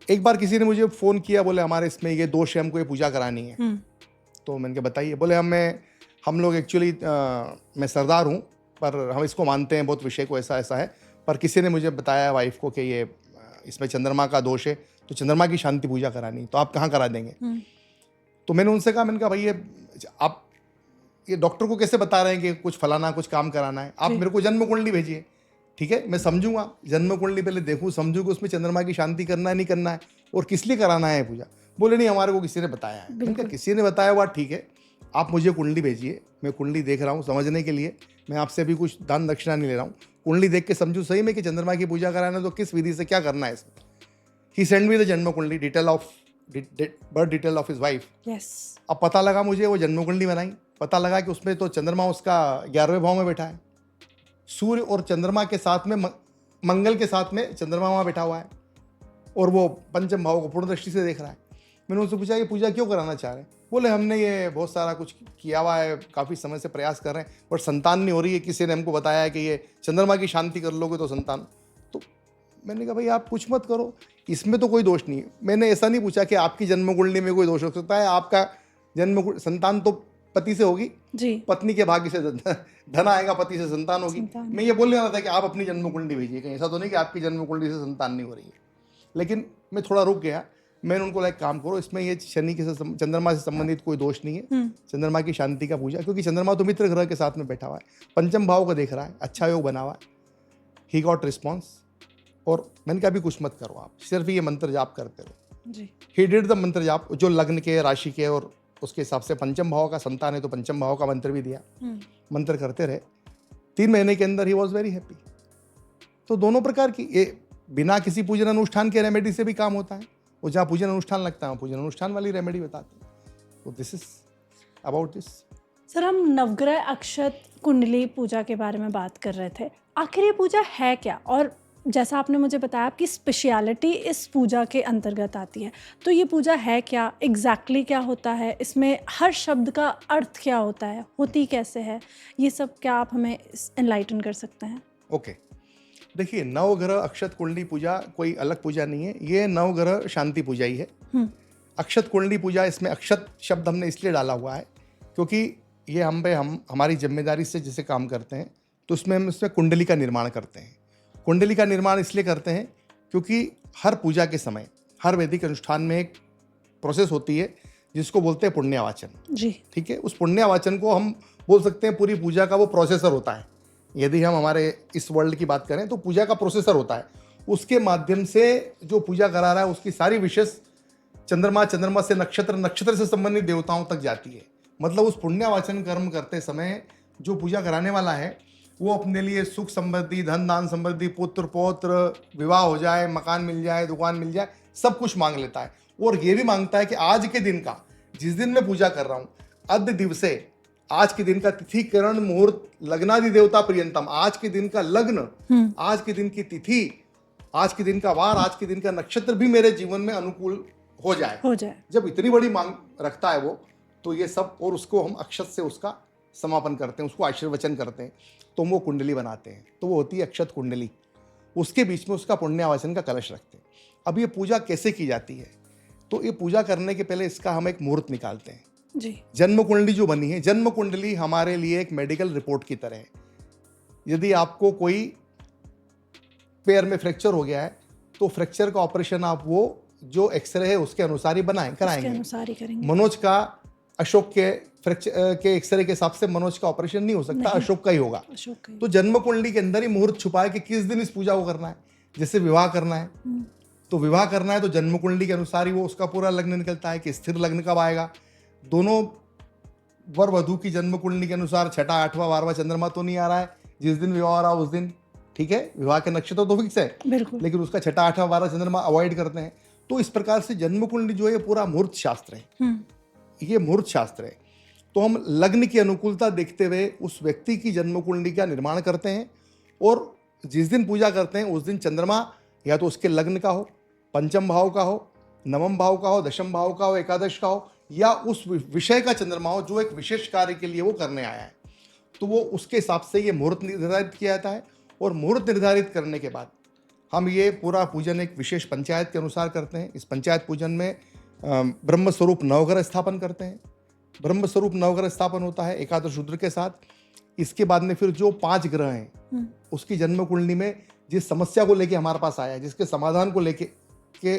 एक बार किसी ने मुझे फ़ोन किया, बोले हमारे इसमें ये दोष है, हमको ये पूजा करानी है। तो मैंने कहा बताइए। बोले हम लोग एक्चुअली, मैं सरदार हूँ पर हम इसको मानते हैं बहुत, विषय को ऐसा ऐसा है, पर किसी ने मुझे बताया वाइफ को कि ये इसमें चंद्रमा का दोष है, तो चंद्रमा की शांति पूजा करानी, तो आप कहाँ करा देंगे? तो मैंने उनसे कहा, मैंने कहा भाई आप ये डॉक्टर को कैसे बता रहे हैं कि कुछ फलाना कुछ काम कराना है? आप मेरे को जन्म कुंडली भेजिए, ठीक है, मैं समझूंगा, जन्म कुंडली पहले देखूं, समझूं कि उसमें चंद्रमा की शांति करना है नहीं करना है और किस लिए कराना है पूजा। बोले नहीं, हमारे को किसी ने बताया है। मैंने कहा किसी ने बताया हुआ ठीक है, आप मुझे कुंडली भेजिए, मैं कुंडली देख रहा हूँ समझने के लिए, मैं आपसे भी कुछ दान दक्षिणा नहीं ले रहा हूँ, कुंडली देख के समझूं सही में कि चंद्रमा की पूजा कराना है तो किस विधि से क्या करना है इसमें। ही सेंड मी द जन्म कुंडली, detail of birth detail of his wife. अब पता लगा मुझे, वो जन्म कुंडली बनाई, पता लगा कि उसमें तो चंद्रमा उसका 11वें भाव में बैठा है, सूर्य और चंद्रमा के साथ में मंगल के साथ में चंद्रमा वहाँ बैठा हुआ है और वो पंचम भाव को पूर्ण दृष्टि से देख रहा है। मैंने उनसे पूछा ये पूजा क्यों कराना चाह रहे हैं? बोले हमने ये बहुत सारा कुछ किया हुआ है, काफ़ी समय से प्रयास कर रहे हैं, पर संतान नहीं हो रही है। किसी ने हमको बताया है कि ये चंद्रमा की शांति कर लोगे तो संतान। तो मैंने कहा भाई आप कुछ मत करो, इसमें तो कोई दोष नहीं है। मैंने ऐसा नहीं पूछा कि आपकी जन्म कुंडली में कोई दोष हो सकता है, आपका संतान तो पति से होगी जी, पत्नी के भाग्य से धन आएगा, पति से संतान होगी। मैं ये बोलने वाला था कि आप अपनी जन्म कुंडली भेजिए, कहीं ऐसा तो नहीं कि आपकी जन्म कुंडली से संतान नहीं हो रही है। लेकिन मैं थोड़ा रुक गया। मैंने उनको लाइक काम करो, इसमें ये शनि के चंद्रमा से संबंधित कोई दोष नहीं है, चंद्रमा की शांति का पूजा, क्योंकि चंद्रमा तो मित्र ग्रह के साथ में बैठा हुआ है, पंचम भाव को देख रहा है, अच्छा योग बना हुआ है। He got response. और मैंने कहा अभी कुछ मत करो, आप सिर्फ ये मंत्र जाप करते रहो। ही डिड द मंत्र जाप, जो लग्न के, राशि के और उसके हिसाब से पंचम भाव का संतान है तो पंचम भाव का मंत्र भी दिया। मंत्र करते रहे, 3 महीने के अंदर ही वॉज वेरी हैप्पी। तो दोनों प्रकार की, ये बिना किसी पूजन अनुष्ठान के रेमेडी से भी काम होता है, और जहाँ पूजन अनुष्ठान लगता है पूजन अनुष्ठान वाली रेमेडी बताते हैं। तो this is about this. Sir, हम नवग्रह अक्षत कुंडली पूजा के बारे में बात कर रहे थे, आखिर ये पूजा है क्या? और जैसा आपने मुझे बताया आपकी स्पेशलिटी इस पूजा के अंतर्गत आती है, तो ये पूजा है क्या, एग्जैक्टली क्या होता है, इसमें हर शब्द का अर्थ क्या होता है, होती कैसे है, ये सब क्या आप हमें एनलाइटन कर सकते हैं? ओके, देखिए नवग्रह अक्षत कुंडली पूजा कोई अलग पूजा नहीं है, ये नवग्रह शांति पूजा ही है। अक्षत कुंडली पूजा, इसमें अक्षत शब्द हमने इसलिए डाला हुआ है क्योंकि ये हम हमारी जिम्मेदारी से जैसे काम करते हैं, तो उसमें हम इसमें कुंडली का निर्माण करते हैं। कुंडली का निर्माण इसलिए करते हैं क्योंकि हर पूजा के समय, हर वैदिक अनुष्ठान में एक प्रोसेस होती है जिसको बोलते हैं पुण्यावाचन जी। ठीक है, उस पुण्यावाचन को हम बोल सकते हैं पूरी पूजा का वो प्रोसेसर होता है। यदि हम हमारे इस वर्ल्ड की बात करें तो पूजा का प्रोसेसर होता है, उसके माध्यम से जो पूजा करा रहा है उसकी सारी विशेष चंद्रमा से नक्षत्र से संबंधित देवताओं तक जाती है। मतलब उस पुण्यावाचन कर्म करते समय जो पूजा कराने वाला है वो अपने लिए सुख समृद्धि, धन दान समृद्धि, पुत्र पौत्र, विवाह हो जाए, मकान मिल जाए, दुकान मिल जाए, सब कुछ मांग लेता है। और ये भी मांगता है कि आज के दिन का, जिस दिन मैं पूजा कर रहा हूँ, अद्य दिवसे, आज के दिन का तिथि करण मुहूर्त लग्नादि देवता प्रियंतम, आज के दिन का लग्न, आज के दिन की तिथि, आज के दिन का वार, आज के दिन का नक्षत्र भी मेरे जीवन में अनुकूल हो जाए। जब इतनी बड़ी मांग रखता है वो, तो ये सब, और उसको हम अक्षत से उसका समापन करते हैं, उसको आशीर्वचन करते हैं, तो हम वो कुंडली बनाते हैं, तो वो होती है अक्षत कुंडली। उसके बीच में उसका पुण्यावाचन का कलश रखते हैं। अब ये पूजा कैसे की जाती है? तो ये पूजा करने के पहले इसका हम एक मुहूर्त निकालते हैं जी। जन्म कुंडली जो बनी है, जन्म कुंडली हमारे लिए एक मेडिकल रिपोर्ट की तरह है। यदि आपको कोई पैर में फ्रैक्चर हो गया है तो फ्रैक्चर का ऑपरेशन आप वो जो एक्सरे है उसके अनुसार ही कराएंगे। मनोज का अशोक के फ्रैक्चर के एक्सरे के हिसाब से मनोज का ऑपरेशन नहीं हो सकता, अशोक का ही होगा। तो जन्म कुंडली के अंदर ही मुहूर्त छुपा है कि किस दिन इस पूजा को करना है। जैसे विवाह करना है तो विवाह करना है तो जन्म कुंडली के अनुसार ही वो उसका पूरा लग्न निकलता है कि स्थिर लग्न कब आएगा। दोनों वर वधू की जन्म कुंडली के अनुसार 6वां 8वां 12वां चंद्रमा तो नहीं आ रहा है जिस दिन विवाह हो रहा उस दिन, ठीक है, विवाह के नक्षत्र तो फिक्स है, लेकिन उसका 6वां 8वां 12वां चंद्रमा अवॉइड करते हैं। तो इस प्रकार से जन्म कुंडली जो है पूरा मुहूर्त शास्त्र है, ये मुहूर्त शास्त्र है। तो हम लग्न की अनुकूलता देखते हुए उस व्यक्ति की जन्म कुंडली का निर्माण करते हैं, और जिस दिन पूजा करते हैं उस दिन चंद्रमा या तो उसके लग्न का हो, पंचम भाव का हो, नवम भाव का हो, दशम भाव का हो, एकादश का हो, या उस विषय का चंद्रमा हो जो एक विशेष कार्य के लिए वो करने आया है, तो वो उसके हिसाब से ये मुहूर्त निर्धारित किया जाता है। और मुहूर्त निर्धारित करने के बाद हम ये पूरा पूजन एक विशेष पंचायत के अनुसार करते हैं। इस पंचायत पूजन में ब्रह्म स्वरूप नवग्रह स्थापन करते हैं। ब्रह्म स्वरूप नवग्रह स्थापन होता है एकादश रुद्र के साथ। इसके बाद में फिर जो 5 ग्रह हैं उसकी जन्म कुंडली में जिस समस्या को लेके हमारे पास आया है, जिसके समाधान को लेके के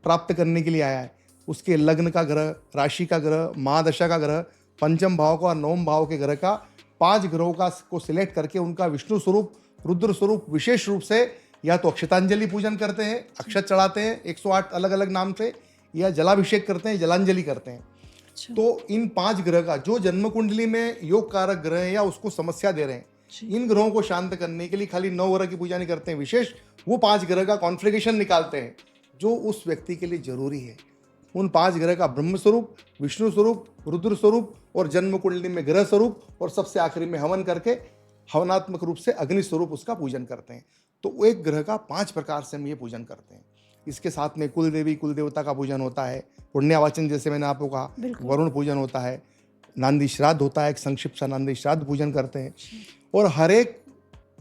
प्राप्त करने के लिए आया है, उसके लग्न का ग्रह, राशि का ग्रह, महादशा का ग्रह, पंचम भाव का और नवम भाव के ग्रह का 5 ग्रहों का को सिलेक्ट करके उनका विष्णु स्वरूप, रुद्र स्वरूप विशेष रूप से या तो अक्षतांजलि पूजन करते हैं, अक्षत चढ़ाते हैं 108 अलग अलग नाम से, या जलाभिषेक करते हैं, जलांजलि करते हैं। तो इन 5 ग्रह का जो जन्म कुंडली में योग कारक ग्रह है या उसको समस्या दे रहे हैं, इन ग्रहों को शांत करने के लिए खाली 9 ग्रह की पूजा नहीं करते हैं, विशेष वो 5 ग्रह का कॉन्फ़िगरेशन निकालते हैं जो उस व्यक्ति के लिए जरूरी है। उन 5 ग्रह का ब्रह्म स्वरूप, विष्णु स्वरूप, रुद्र स्वरूप और जन्म कुंडली में ग्रह स्वरूप, और सबसे आखिरी में हवन करके हवनात्मक रूप से अग्नि स्वरूप उसका पूजन करते हैं। तो वो एक ग्रह का 5 प्रकार से हम ये पूजन करते हैं। इसके साथ में कुल देवी कुल देवता का पूजन होता है, पुण्यावाचन जैसे मैंने आपको कहा, वरुण पूजन होता है, नांदी श्राद्ध होता है, एक संक्षिप्त सा नांदी श्राद्ध पूजन करते हैं। और हर एक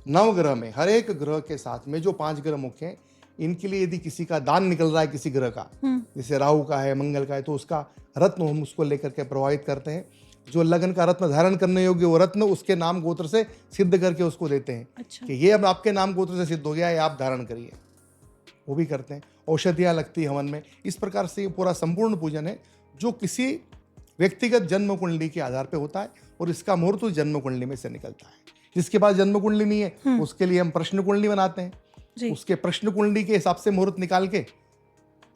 नवग्रह में, हर एक ग्रह के साथ में जो 5 ग्रह मुख्य हैं, इनके लिए यदि किसी का दान निकल रहा है किसी ग्रह का, जैसे राहु का है, मंगल का है, तो उसका रत्न हम उसको लेकर के प्रभावित करते हैं। जो लगन का रत्न धारण करने योग्य वो रत्न उसके नाम गोत्र से सिद्ध करके उसको देते हैं। अच्छा। कि ये अब आपके नाम गोत्र से सिद्ध हो गया है, आप धारण करिए, वो भी करते हैं। औषधियाँ लगती है हवन में। इस प्रकार से ये पूरा संपूर्ण पूजन है जो किसी व्यक्तिगत जन्म कुंडली के आधार पे होता है, और इसका मुहूर्त उस जन्म कुंडली में से निकलता है। जिसके पास जन्म कुंडली नहीं है उसके लिए हम प्रश्न कुंडली बनाते हैं। उसके प्रश्न कुंडली के हिसाब से मुहूर्त निकाल के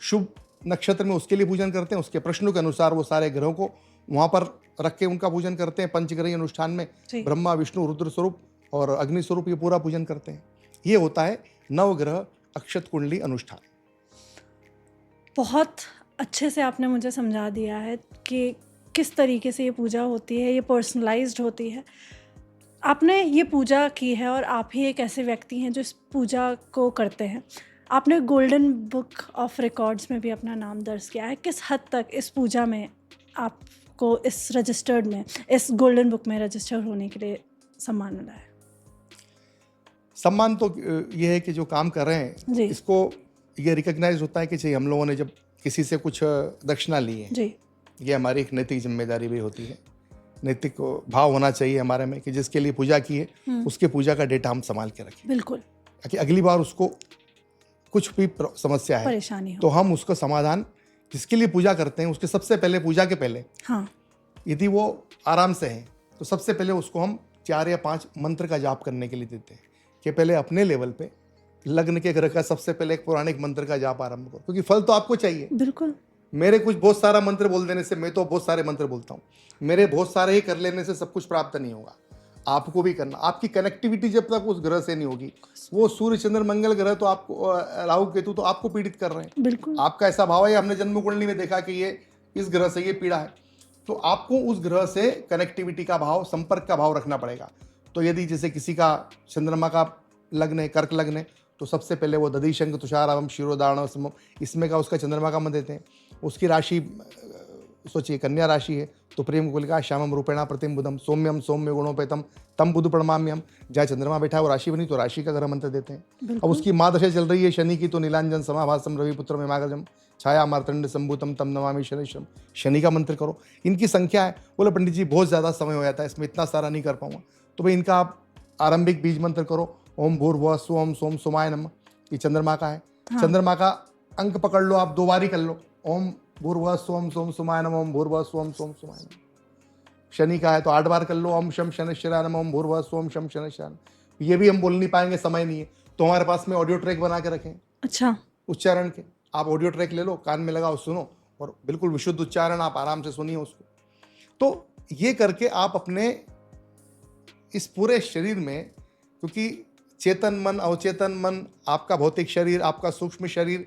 शुभ नक्षत्र में उसके लिए पूजन करते हैं। उसके प्रश्नों के अनुसार वो सारे ग्रहों को वहां पर रख के उनका पूजन करते हैं। पंचग्रही अनुष्ठान में ब्रह्मा, विष्णु, रुद्र स्वरूप और अग्नि स्वरूप ये पूरा पूजन करते हैं। ये होता है नवग्रह अक्षत कुंडली अनुष्ठान। बहुत अच्छे से आपने मुझे समझा दिया है कि किस तरीके से ये पूजा होती है, ये पर्सनलाइज्ड होती है। आपने ये पूजा की है और आप ही एक ऐसे व्यक्ति हैं जो इस पूजा को करते हैं। आपने गोल्डन बुक ऑफ रिकॉर्ड्स में भी अपना नाम दर्ज किया है। किस हद तक इस पूजा में आपको इस रजिस्टर्ड में, इस गोल्डन बुक में रजिस्टर होने के लिए सम्मान मिला है? सम्मान तो ये है कि जो काम कर रहे हैं इसको ये रिकॉग्नाइज होता है कि चाहिए हम लोगों ने जब किसी से कुछ दक्षिणा ली है जी, ये हमारी एक नैतिक जिम्मेदारी भी होती है। नैतिक भाव होना चाहिए हमारे में कि जिसके लिए पूजा की है उसके पूजा का डेटा हम संभाल के रखें। बिल्कुल। ताकि अगली बार उसको कुछ भी समस्या है, परेशानी हो, तो हम उसका समाधान जिसके लिए पूजा करते हैं उसके सबसे पहले, पूजा के पहले, हाँ, यदि वो आराम से है तो सबसे पहले उसको हम 4 या 5 मंत्र का जाप करने के लिए देते हैं कि पहले अपने लेवल पे लग्न के ग्रह का सबसे पहले एक पौराणिक मंत्र का जाप आरंभ करो, क्योंकि फल तो आपको चाहिए। बिल्कुल। मेरे कुछ बहुत सारा मंत्र बोल देने से, मैं तो बहुत सारे मंत्र बोलता हूँ, मेरे बहुत सारे ही कर लेने से सब कुछ प्राप्त नहीं होगा। आपको भी करना। आपकी कनेक्टिविटी जब तक उस ग्रह से नहीं होगी, वो सूर्य चंद्र मंगल ग्रह तो आपको, राहु केतु तो आपको पीड़ित कर रहे हैं। बिल्कुल। आपका ऐसा भाव है, हमने जन्म कुंडली में देखा कि ये इस ग्रह से ये पीड़ा है, तो आपको उस ग्रह से कनेक्टिविटी का भाव, संपर्क का भाव रखना पड़ेगा। तो यदि जैसे किसी का चंद्रमा का लग्न है, कर्क लग्न है, तो सबसे पहले वो दधी शंख तुषारावम शिरोदारणव समम, इसमें का उसका चंद्रमा का मन देते हैं। उसकी राशि सोचिए कन्या राशि है तो प्रेम कुलिका श्यामम रूपेणा प्रतिम बुधम सौम्यम सौम्य गुणोपेतम तम बुध प्रणमाम्यम। जहाँ चंद्रमा बैठा है वो राशि बनी तो राशि का ग्रह मंत्र देते हैं। अब उसकी माँ दशा चल रही है शनि की, तो नीलांजन समाभासम रविपुत्र में मागजम छाया मार्तंड संभूतम तम नमामि शनिश्रम, शनि का मंत्र करो। इनकी संख्या है, बोले पंडित जी बहुत ज़्यादा समय हो जाता है, इसमें इतना सारा नहीं कर पाऊंगा, तो भाई इनका आप आरंभिक बीज मंत्र करो, ओम भूर्भुवः स्वः सोम सोमाय नमः। ये चंद्रमा का है। हाँ। चंद्रमा का अंक पकड़ लो आप, 2 बार ही कर लो, ओम भूर्भुवः स्वः सोम सोमाय नमः, ओम भूर्भुवः स्वः सोम सोमाय नमः। शनि का है तो 8 बार कर लो, ओम शम शनिश्चराय नमः, ओम भूर्भुवः स्वः शम शनिश्चराय नमः। ये भी हम बोल नहीं पाएंगे, समय नहीं है, तो हमारे पास में ऑडियो ट्रैक बना के रखें। अच्छा। उच्चारण के आप ऑडियो ट्रैक ले लो, कान में लगाओ, सुनो, और बिल्कुल विशुद्ध उच्चारण आप आराम से सुनिए उसको। तो ये करके आप अपने इस पूरे शरीर में, क्योंकि चेतन मन, अवचेतन मन, आपका भौतिक शरीर, आपका सूक्ष्म शरीर,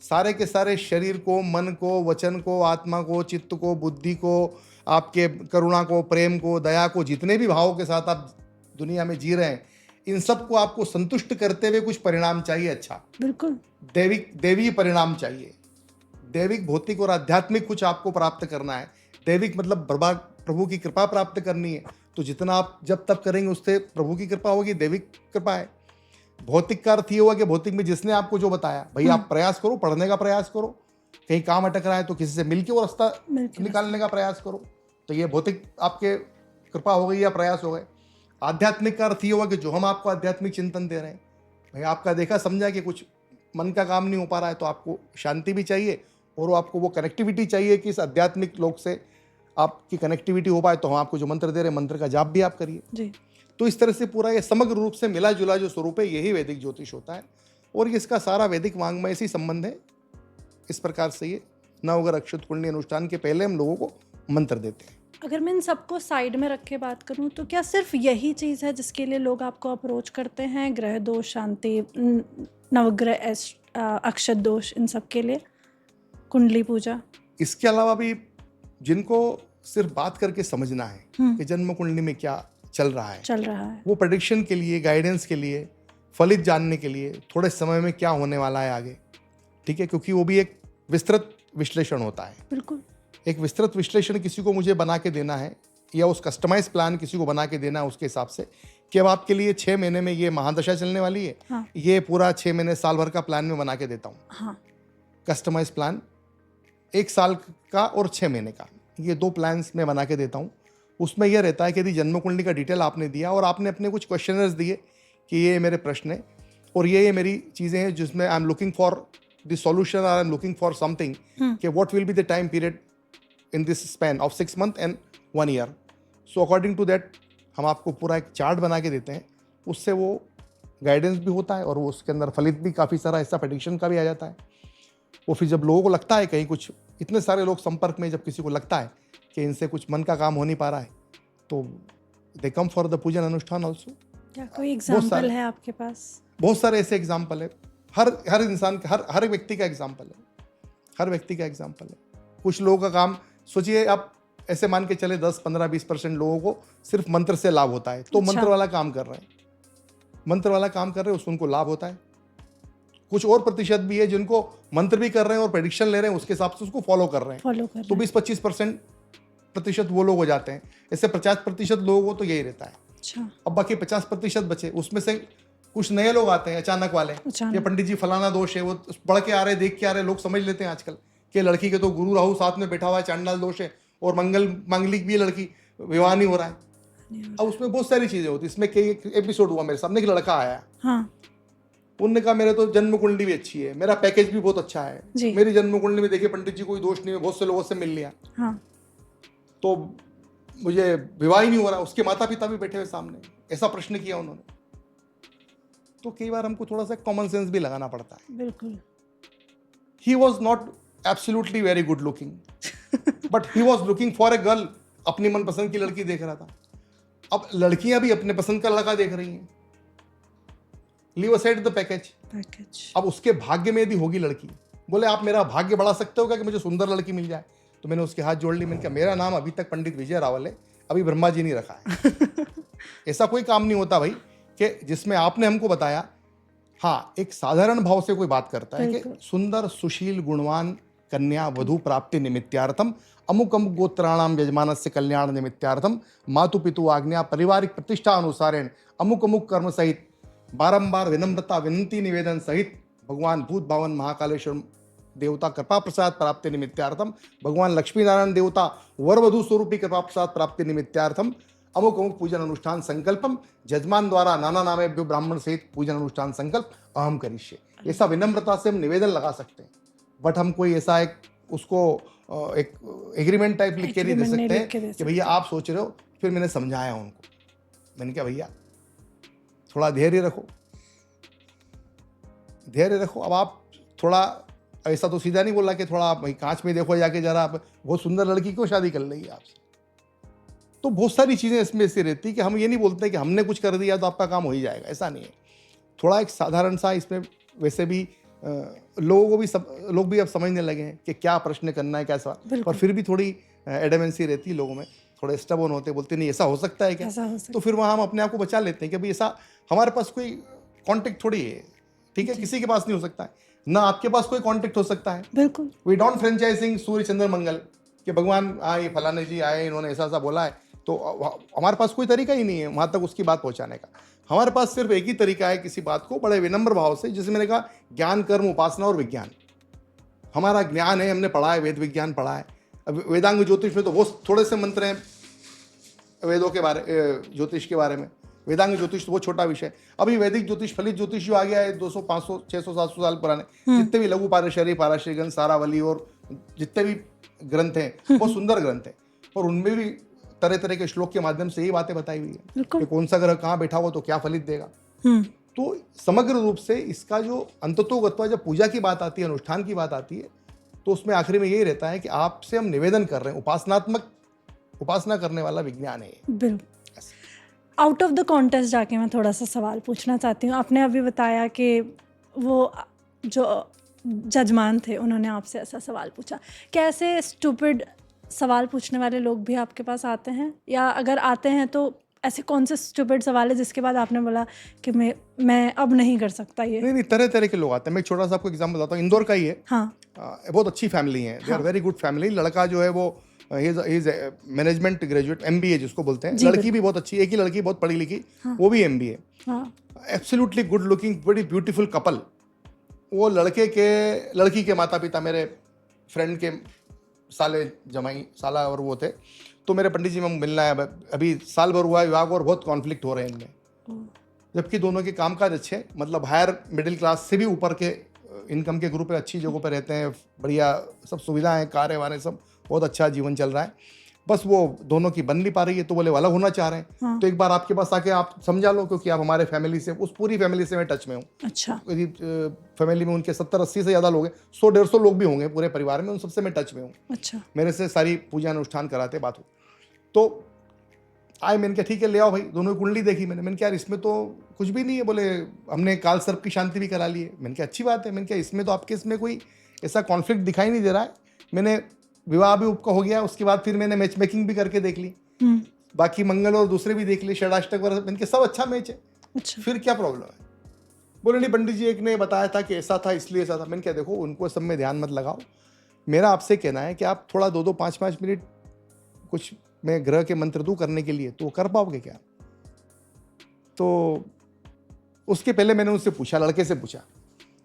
सारे के सारे शरीर को, मन को, वचन को, आत्मा को, चित्त को, बुद्धि को, आपके करुणा को, प्रेम को, दया को, जितने भी भावों के साथ आप दुनिया में जी रहे हैं, इन सबको आपको संतुष्ट करते हुए कुछ परिणाम चाहिए। अच्छा, बिल्कुल, दैवी परिणाम चाहिए। दैविक, भौतिक और आध्यात्मिक कुछ आपको प्राप्त करना है। दैविक मतलब प्रभु की कृपा प्राप्त करनी है, तो जितना आप जब तक करेंगे उससे प्रभु की कृपा होगी, दैविक कृपा है। भौतिक का अर्थ ये हुआ कि भौतिक में जिसने आपको जो बताया, भाई आप प्रयास करो, पढ़ने का प्रयास करो, कहीं काम अटक रहा है तो किसी से मिलके वो रास्ता निकालने का प्रयास करो, तो ये भौतिक आपके कृपा हो गई या प्रयास हो गए। आध्यात्मिक का अर्थ ये हुआ कि जो हम आपको आध्यात्मिक चिंतन दे रहे हैं, भाई आपका देखा समझा कि कुछ मन का काम नहीं हो पा रहा है, तो आपको शांति भी चाहिए और आपको वो कनेक्टिविटी चाहिए कि इस आध्यात्मिक लोक से आपकी कनेक्टिविटी हो पाए, तो हम आपको जो मंत्र दे रहे हैं, मंत्र का जाप भी आप करिए जी। तो इस तरह से पूरा ये समग्र रूप से मिला जुला जो स्वरूप है, यही वैदिक ज्योतिष होता है, और इसका सारा वैदिक वांग्मय से संबंध है। इस प्रकार से ये नवग्रह अक्षत कुंडली अनुष्ठान के पहले हम लोगों को मंत्र देते हैं। अगर मैं इन सबको साइड में रख के बात करूं तो क्या सिर्फ यही चीज़ है जिसके लिए लोग आपको अप्रोच करते हैं? ग्रह दोष शांति, नवग्रह अक्षत दोष, इन सब के लिए कुंडली पूजा? इसके अलावा भी जिनको सिर्फ बात करके समझना है कि जन्म कुंडली में क्या चल रहा है, वो प्रेडिक्शन के लिए, गाइडेंस के लिए, फलित जानने के लिए थोड़े समय में क्या होने वाला है आगे, ठीक है, क्योंकि वो भी एक विस्तृत विश्लेषण होता है। बिल्कुल। एक विस्तृत विश्लेषण किसी को मुझे बना के देना है, या उस कस्टमाइज प्लान किसी को बना के देना है उसके हिसाब से कि अब आपके लिए 6 महीने में ये महादशा चलने वाली है, हाँ। ये पूरा 6 महीने साल भर का प्लान में बना के देता हूँ। हाँ। कस्टमाइज प्लान 1 साल का और 6 महीने का, ये 2 प्लान्स में बना के देता हूँ। उसमें यह रहता है कि यदि जन्म कुंडली का डिटेल आपने दिया और आपने अपने कुछ क्वेश्चनर्स दिए कि ये मेरे प्रश्न है और ये मेरी चीज़ें हैं जिसमें I am looking for the solution, I am looking for something, कि what will be the time period in this span of 6 month and 1 year. So according to that हम आपको पूरा एक चार्ट बना के देते हैं, उससे वो गाइडेंस भी होता है और वो उसके अंदर फलित भी काफ़ी सारा हिस्सा प्रेडिक्शन का भी आ जाता है। और फिर जब लोगों को लगता है कहीं कुछ, इतने सारे लोग संपर्क में, जब किसी को लगता है कि इनसे कुछ मन का काम हो नहीं पा रहा है, तो दे कम फॉर द पूजन अनुष्ठान ऑल्सो। क्या कोई एग्जाम्पल है आपके पास? बहुत सारे ऐसे एग्जाम्पल है, हर इंसान का, हर व्यक्ति का एग्जाम्पल है, हर व्यक्ति का एग्जाम्पल है। कुछ लोगों का काम, सोचिए आप ऐसे मान के चले 10, 15, 20% लोगों को सिर्फ मंत्र से लाभ होता है, तो मंत्र वाला काम कर रहे हैं, मंत्र वाला काम कर रहे हैं, उससे उनको लाभ होता है। कुछ और प्रतिशत भी है जिनको मंत्र भी कर रहे हैं और प्रेडिक्शन ले रहे हैं, उसके हिसाब से उसको फॉलो कर रहे हैं, तो 20-25% प्रतिशत वो लोग हो जाते हैं। ऐसे 50% लोगों को तो यही रहता है। अच्छा। अब बाकी 50% बचे, उसमें से कुछ नए लोग आते हैं अचानक वाले, ये पंडित जी फलाना दोष है, वो पढ़ के आ रहे, देख के आ रहे, लोग समझ लेते हैं आजकल कि लड़की के तो गुरु राहु साथ में बैठा हुआ है, चांडाल दोष है और मांगलिक भी है, लड़की विवाह नहीं हो रहा है। अब उसमें बहुत सारी चीजें होती है। इसमें कई एपिसोड हुआ, मेरे सामने एक लड़का आया, हाँ। उनने कहा मेरे तो जन्म कुंडली भी अच्छी है, मेरा पैकेज भी बहुत अच्छा है, मेरी जन्म कुंडली में देखिए पंडित जी कोई दोष नहीं है, बहुत से लोगों से मिल लिया, हाँ। तो मुझे विवाह ही नहीं हो रहा। उसके माता पिता भी बैठे हुए सामने, ऐसा प्रश्न किया उन्होंने। तो कई बार हमको थोड़ा सा कॉमन सेंस भी लगाना पड़ता है। बिल्कुल। He was not absolutely very good looking, but he was looking for a girl, अपनी मनपसंद की लड़की देख रहा था। अब लड़कियां भी अपने पसंद का लड़का देख रही हैं, लीव असाइड द पैकेज। अब उसके भाग्य में यदि होगी लड़की, बोले आप मेरा भाग्य बढ़ा सकते हो क्या कि मुझे सुंदर लड़की मिल जाए? तो मैंने उसके हाथ जोड़ ली, मैंने कहा मेरा नाम अभी तक पंडित विजय रावल है, अभी ब्रह्मा जी नहीं रखा है। ऐसा कोई काम नहीं होता भाई कि जिसमें आपने हमको बताया। हाँ, एक साधारण भाव से कोई बात करता है कि सुंदर सुशील गुणवान कन्या वधु प्राप्ति निमित्तार्थम अमुक अमुक गोत्राणाम यजमानस्य कल्याण निमित्तार्थम मातु पितु आज्ञा पारिवारिक प्रतिष्ठा अनुसारेण अमुक अमुक कर्म सहित बारंबार विनम्रता विनंती निवेदन सहित भगवान भूत भावन महाकालेश्वर देवता कृपा प्रसाद प्राप्ति निमित्तार्थम, भगवान लक्ष्मी नारायण देवता वर वधु स्वरूपी कृपा प्रसाद प्राप्ति निमित्तार्थम अमुक अमुक पूजन अनुष्ठान संकल्पम जजमान द्वारा नाना नामेभ्यो ब्राह्मण सहित पूजन अनुष्ठान संकल्प अहम करिष्ये। ऐसा विनम्रता से हम निवेदन लगा सकते हैं, बट हम कोई ऐसा एक उसको एक एग्रीमेंट टाइप लिख के नहीं दे सकते कि भैया आप सोच रहे हो। फिर मैंने समझाया उनको, मैंने कहा भैया थोड़ा धैर्य रखो, धैर्य रखो। अब आप थोड़ा ऐसा तो सीधा नहीं बोला कि थोड़ा भाई कांच में देखो जाके जरा, आप बहुत सुंदर लड़की क्यों शादी कर लेगी आपसे? तो बहुत सारी चीज़ें इसमें ऐसी रहती कि हम ये नहीं बोलते कि हमने कुछ कर दिया तो आपका काम हो ही जाएगा, ऐसा नहीं है। थोड़ा एक साधारण सा इसमें वैसे भी लोगों को भी लोग भी अब समझने लगे हैं कि क्या प्रश्न करना है, क्या सवाल, पर फिर भी थोड़ी एडेमेंसी रहती है लोगों में, थोड़े स्टबर्न होते, बोलते नहीं ऐसा हो सकता है क्या? तो फिर वहाँ हम अपने आप को बचा लेते हैं कि भाई ऐसा हमारे पास कोई कॉन्टेक्ट थोड़ी है, ठीक है, किसी के पास नहीं हो सकता है, ना आपके पास कोई कॉन्टेक्ट हो सकता है। बिल्कुल। We don't franchising Surya Chandra मंगल कि भगवान आए फलाने जी आए इन्होंने ऐसा ऐसा बोला है, तो हमारे पास कोई तरीका ही नहीं है वहाँ तक उसकी बात पहुँचाने का। हमारे पास सिर्फ एक ही तरीका है किसी बात को बड़े विनम्र भाव से, जिसे मैंने कहा ज्ञान कर्म उपासना और विज्ञान। हमारा ज्ञान है, हमने पढ़ा है, वेद विज्ञान पढ़ा है। अब वेदांग ज्योतिष में तो वो थोड़े से मंत्र हैं वेदों के बारे, ज्योतिष के बारे में। वेदांग ज्योतिष तो वो छोटा विषय। अभी वैदिक ज्योतिष, फलित ज्योतिष जो आ गया है 200, 500, 600, 700 साल पुराने, जितने भी लघु पाराशरी, पाराशरीगण, सारावली और जितने भी ग्रंथ हैं वो सुंदर ग्रंथ हैं, और उनमें भी तरह तरह के श्लोक के माध्यम से यही बातें बताई हुई है कि कौन सा ग्रह कहाँ बैठा हो तो क्या फलित देगा। तो समग्र रूप से इसका जो अंततोगत्वा जब पूजा की बात आती है, अनुष्ठान की बात आती है, तो उसमें आखिरी में यही रहता है कि आपसे हम निवेदन कर रहे हैं, उपासनात्मक, उपासना करने वाला विज्ञान है। बिल्कुल। आउट ऑफ द कॉन्टेस्ट जाके मैं थोड़ा सा सवाल पूछना चाहती हूँ। आपने अभी बताया कि वो जो जजमान थे उन्होंने आपसे ऐसा सवाल पूछा, क्या ऐसे स्टूपिड सवाल पूछने वाले लोग भी आपके पास आते हैं, या अगर आते हैं तो ऐसे कौन से स्टूपिड सवाल है जिसके बाद आपने बोला कि मैं अब नहीं कर सकता ये? नहीं, तरह तरह के लोग आते हैं। मैं एक छोटा सा आपको एग्जाम्पल बताता हूँ, इंदौर का ही है। हाँ, बहुत अच्छी फैमिली है, they are very good family. लड़का जो है वो इज मैनेजमेंट ग्रेजुएट, MBA जिसको बोलते हैं। लड़की भी बहुत अच्छी, एक ही लड़की बहुत पढ़ी लिखी, वो भी MBA। Absolutely good looking, very beautiful couple. वो लड़की के माता पिता मेरे फ्रेंड के साला और वो थे। तो मेरे पंडित जी में मिलना है, अभी साल भर हुआ है विवाह को और बहुत कॉन्फ्लिक्ट हो रहे हैं इनमें, जबकि दोनों के कामकाज अच्छे, मतलब हायर मिडिल क्लास से भी ऊपर के इनकम के ग्रुप पे अच्छी जगहों पे रहते हैं, बढ़िया सब सुविधाएं, कारें वारें, सब बहुत अच्छा जीवन चल रहा है। बस वो दोनों की बन नहीं पा रही है, तो बोले अलग होना चाह रहे हैं। हाँ। तो एक बार आपके पास आके आप समझा लो, क्योंकि आप हमारे फैमिली से, उस पूरी फैमिली से मैं टच में हूँ। अच्छा। फैमिली में उनके 70-80 से ज़्यादा लोग हैं, 100-150 लोग भी होंगे पूरे परिवार में, उन सबसे मैं टच में हूँ। अच्छा। मेरे से सारी पूजा अनुष्ठान कराते, बात हो। तो आए, मैंने कहा ठीक है ले आओ भाई, दोनों की कुंडली देखी मैंने कहा यार इसमें तो कुछ भी नहीं है। बोले हमने काल सर्प की शांति भी करा ली है। मैंने कहा अच्छी बात है। मैंने कहा इसमें तो आपके इसमें कोई ऐसा कॉन्फ्लिक्ट दिखाई नहीं दे रहा है। मैंने विवाह भी उपका हो गया, उसके बाद फिर मैंने मैच मेकिंग भी करके देख ली, बाकी मंगल और दूसरे भी देख लिए, षडाष्टक वगैरह, मैंने कहा सब अच्छा मैच है। अच्छा। फिर क्या प्रॉब्लम है? बोले नहीं पंडित जी एक ने बताया था कि ऐसा था इसलिए ऐसा था। मैंने कहा देखो उनको सब में ध्यान मत लगाओ, मेरा आपसे कहना है कि आप थोड़ा 2-2 5-5 मिनट कुछ मैं ग्रह के मंत्र दूं करने के लिए, तो वो कर पाओगे क्या? तो उसके पहले मैंने उससे पूछा, लड़के से पूछा,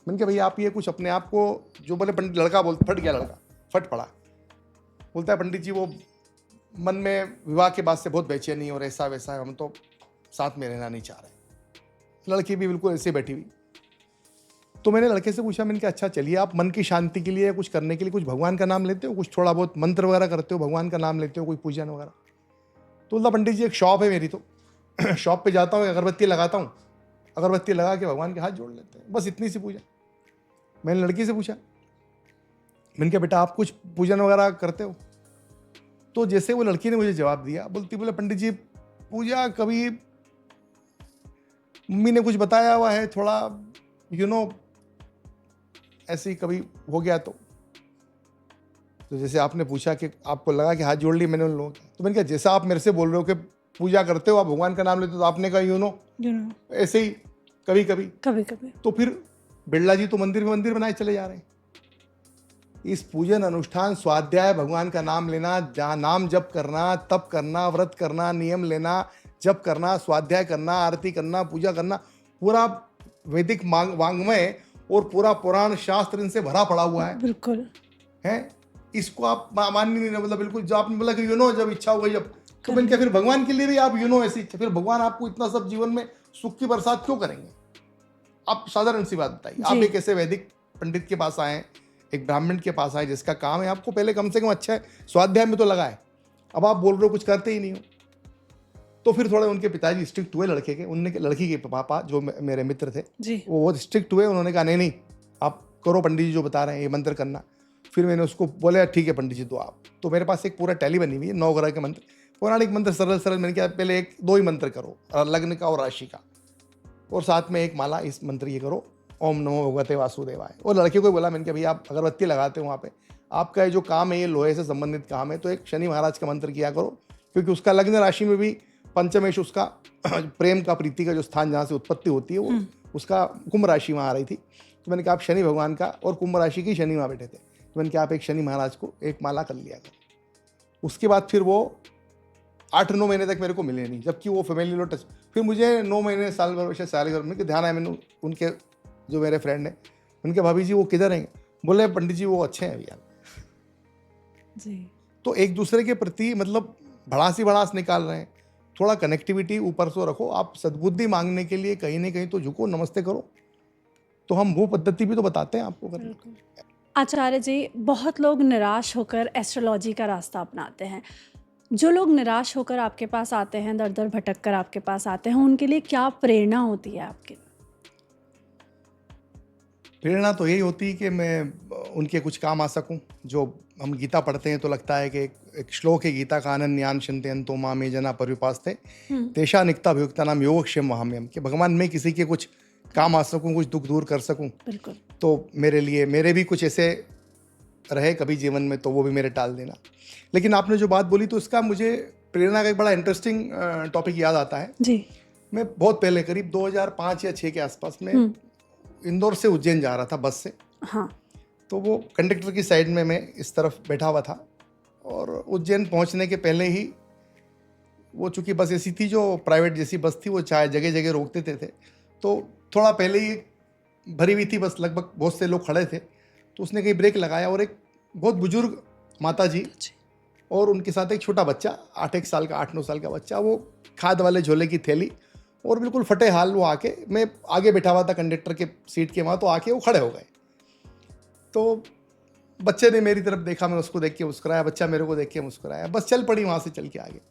मैंने कहा भैया आप ये कुछ अपने आप को, जो बोले पंडित, लड़का बोल फट गया, लड़का फट पड़ा, बोलता है पंडित जी वो मन में विवाह के बाद से बहुत बेचैनी और ऐसा वैसा है, हम तो साथ में रहना नहीं चाह रहे। लड़की भी बिल्कुल ऐसे बैठी हुई। तो मैंने लड़के से पूछा, मैंने कहा अच्छा चलिए आप मन की शांति के लिए कुछ करने के लिए कुछ भगवान का नाम लेते हो, कुछ थोड़ा बहुत मंत्र वगैरह करते हो, भगवान का नाम लेते हो, कोई पूजन वगैरह? तो बोला पंडित जी एक शॉप है मेरी, तो शॉप पे जाता हूँ, अगरबत्ती लगाता हूँ, अगरबत्ती लगा के भगवान के हाथ जोड़ लेते हैं, बस इतनी सी पूजा। मैंने लड़की से पूछा, मैंने कहा बेटा आप कुछ पूजन वगैरह करते हो? तो जैसे वो लड़की ने मुझे जवाब दिया, बोले पंडित जी पूजा कभी मम्मी ने कुछ बताया हुआ है, थोड़ा ऐसे ही कभी हो गया। तो जैसे आपने पूछा कि आपको लगा कि हाथ जोड़ लिए मैंने उन लोगों के, तो मैंने कहा जैसा आप मेरे से बोल रहे हो कि पूजा करते हो, आप भगवान का नाम लेते हो, तो आपने कहा ऐसे ही कभी कभी। तो फिर बिरला जी तो मंदिर में मंदिर बनाए चले जा रहे हैं। इस पूजन अनुष्ठान, स्वाध्याय, भगवान का नाम लेना, नाम जप करना, तप करना, व्रत करना, नियम लेना, जप करना, स्वाध्याय करना, आरती करना, पूजा करना, पूरा वैदिक वांग्मय और पूरा पुराण शास्त्र इनसे भरा पड़ा हुआ है। बिल्कुल है, इसको आप मान नहीं, मतलब बिल्कुल जो आपने बोला कि जब इच्छा हो गई जब, तो मैंने कहा फिर भगवान के लिए भी आप ऐसी, फिर भगवान आपको इतना सब जीवन में सुख की बरसात क्यों करेंगे? आप साधारण सी बात बताइए, आप एक ऐसे वैदिक पंडित के पास आए, एक ब्राह्मण के पास आए जिसका काम है आपको पहले कम से कम अच्छा है, स्वाध्याय में तो लगा है, अब आप बोल रहे हो कुछ करते ही नहीं हो। तो फिर थोड़े उनके पिताजी स्ट्रिक्ट हुए लड़के के, उनने लड़की के पापा जो मेरे मित्र थे वो बहुत स्ट्रिक्ट हुए। उन्होंने कहा नहीं आप करो पंडित जी जो बता रहे हैं, ये मंत्र करना। फिर मैंने उसको बोला ठीक है पंडित जी तो आप, तो मेरे पास एक पूरा टैली बनी हुई है 9 ग्रह के मंत्र, पौराणिक मंत्र सरल। मैंने कहा पहले 1-2 ही मंत्र करो, लग्न का और राशि का, और साथ में एक माला इस मंत्र ये करो, ओम नमो भगवते वासुदेवाय। और लड़के को बोला, मैंने कहा भैया आप अगरबत्ती लगाते हो वहाँ पे, आपका जो काम है ये लोहे से संबंधित काम है, तो एक शनि महाराज का मंत्र किया करो, क्योंकि उसका लग्न राशि में भी पंचमेश, उसका प्रेम का, प्रीति का जो स्थान जहाँ से उत्पत्ति होती है, वो उसका कुंभ राशि वहाँ आ रही थी। तो मैंने कहा आप शनि भगवान का, और कुंभ राशि की शनि वहाँ बैठे थे, तो मैंने कहा आप एक शनि महाराज को एक माला कर लिया करो। उसके बाद फिर वो 8-9 महीने तक मेरे को मिले नहीं, जबकि वो फैमिली लो टच। फिर मुझे 9 महीने साल भर साल भर में ध्यान आया, मैंने उनके जो मेरे फ्रेंड हैं, उनके भाभी जी वो किधर हैं? बोले पंडित जी वो अच्छे हैं भैया जी। तो एक दूसरे के प्रति मतलब भड़ास निकाल रहे हैं, थोड़ा कनेक्टिविटी ऊपर से रखो। आप सद्बुद्धि मांगने के लिए कहीं ना कहीं तो झुको, नमस्ते करो, तो हम वो पद्धति भी तो बताते हैं आपको करने। आचार्य जी, बहुत लोग निराश होकर एस्ट्रोलॉजी का रास्ता अपनाते हैं। जो लोग निराश होकर आपके पास आते हैं, दर दर भटक कर आपके पास आते हैं, उनके लिए क्या प्रेरणा होती है आपके? प्रेरणा तो यही होती है कि मैं उनके कुछ काम आ सकूं। जो हम गीता पढ़ते हैं तो लगता है कि एक श्लोक है गीता का, अनन्यान चिंतयन्तो मां मे जना पर्युपास्ते तेषा निक्ताभियुक्ता नाम योगक्षेम वहाम्यम, कि भगवान मैं किसी के कुछ काम आ सकूं, कुछ दुख दूर कर सकूं। बिल्कुल। तो मेरे भी कुछ ऐसे रहे कभी जीवन में, तो वो भी मेरे टाल देना। लेकिन आपने जो बात बोली तो इसका मुझे प्रेरणा का एक बड़ा इंटरेस्टिंग टॉपिक याद आता है। जी। मैं बहुत पहले करीब 2005 या 6 के आसपास में इंदौर से उज्जैन जा रहा था बस से। हाँ। तो वो कंडक्टर की साइड में मैं इस तरफ बैठा हुआ था और उज्जैन पहुंचने के पहले ही वो चूंकि बस ऐसी थी जो प्राइवेट जैसी बस थी, वो चाहे जगह जगह रोकते थे। तो थोड़ा पहले ही भरी हुई थी बस, लगभग बहुत से लोग खड़े थे। तो उसने कहीं ब्रेक लगाया और एक बहुत बुजुर्ग माता जी और उनके साथ एक छोटा बच्चा 8-1 साल का 8-9 साल का बच्चा, वो खाद वाले झोले की थैली और बिल्कुल फटे हाल, वो आके, मैं आगे बैठा हुआ था कंडक्टर के सीट के वहाँ, तो आके वो खड़े हो गए। तो बच्चे ने मेरी तरफ देखा, मैं उसको देख के मुस्कुराया, बच्चा मेरे को देख के मुस्कुराया, बस चल पड़ी वहाँ से चल के आगे।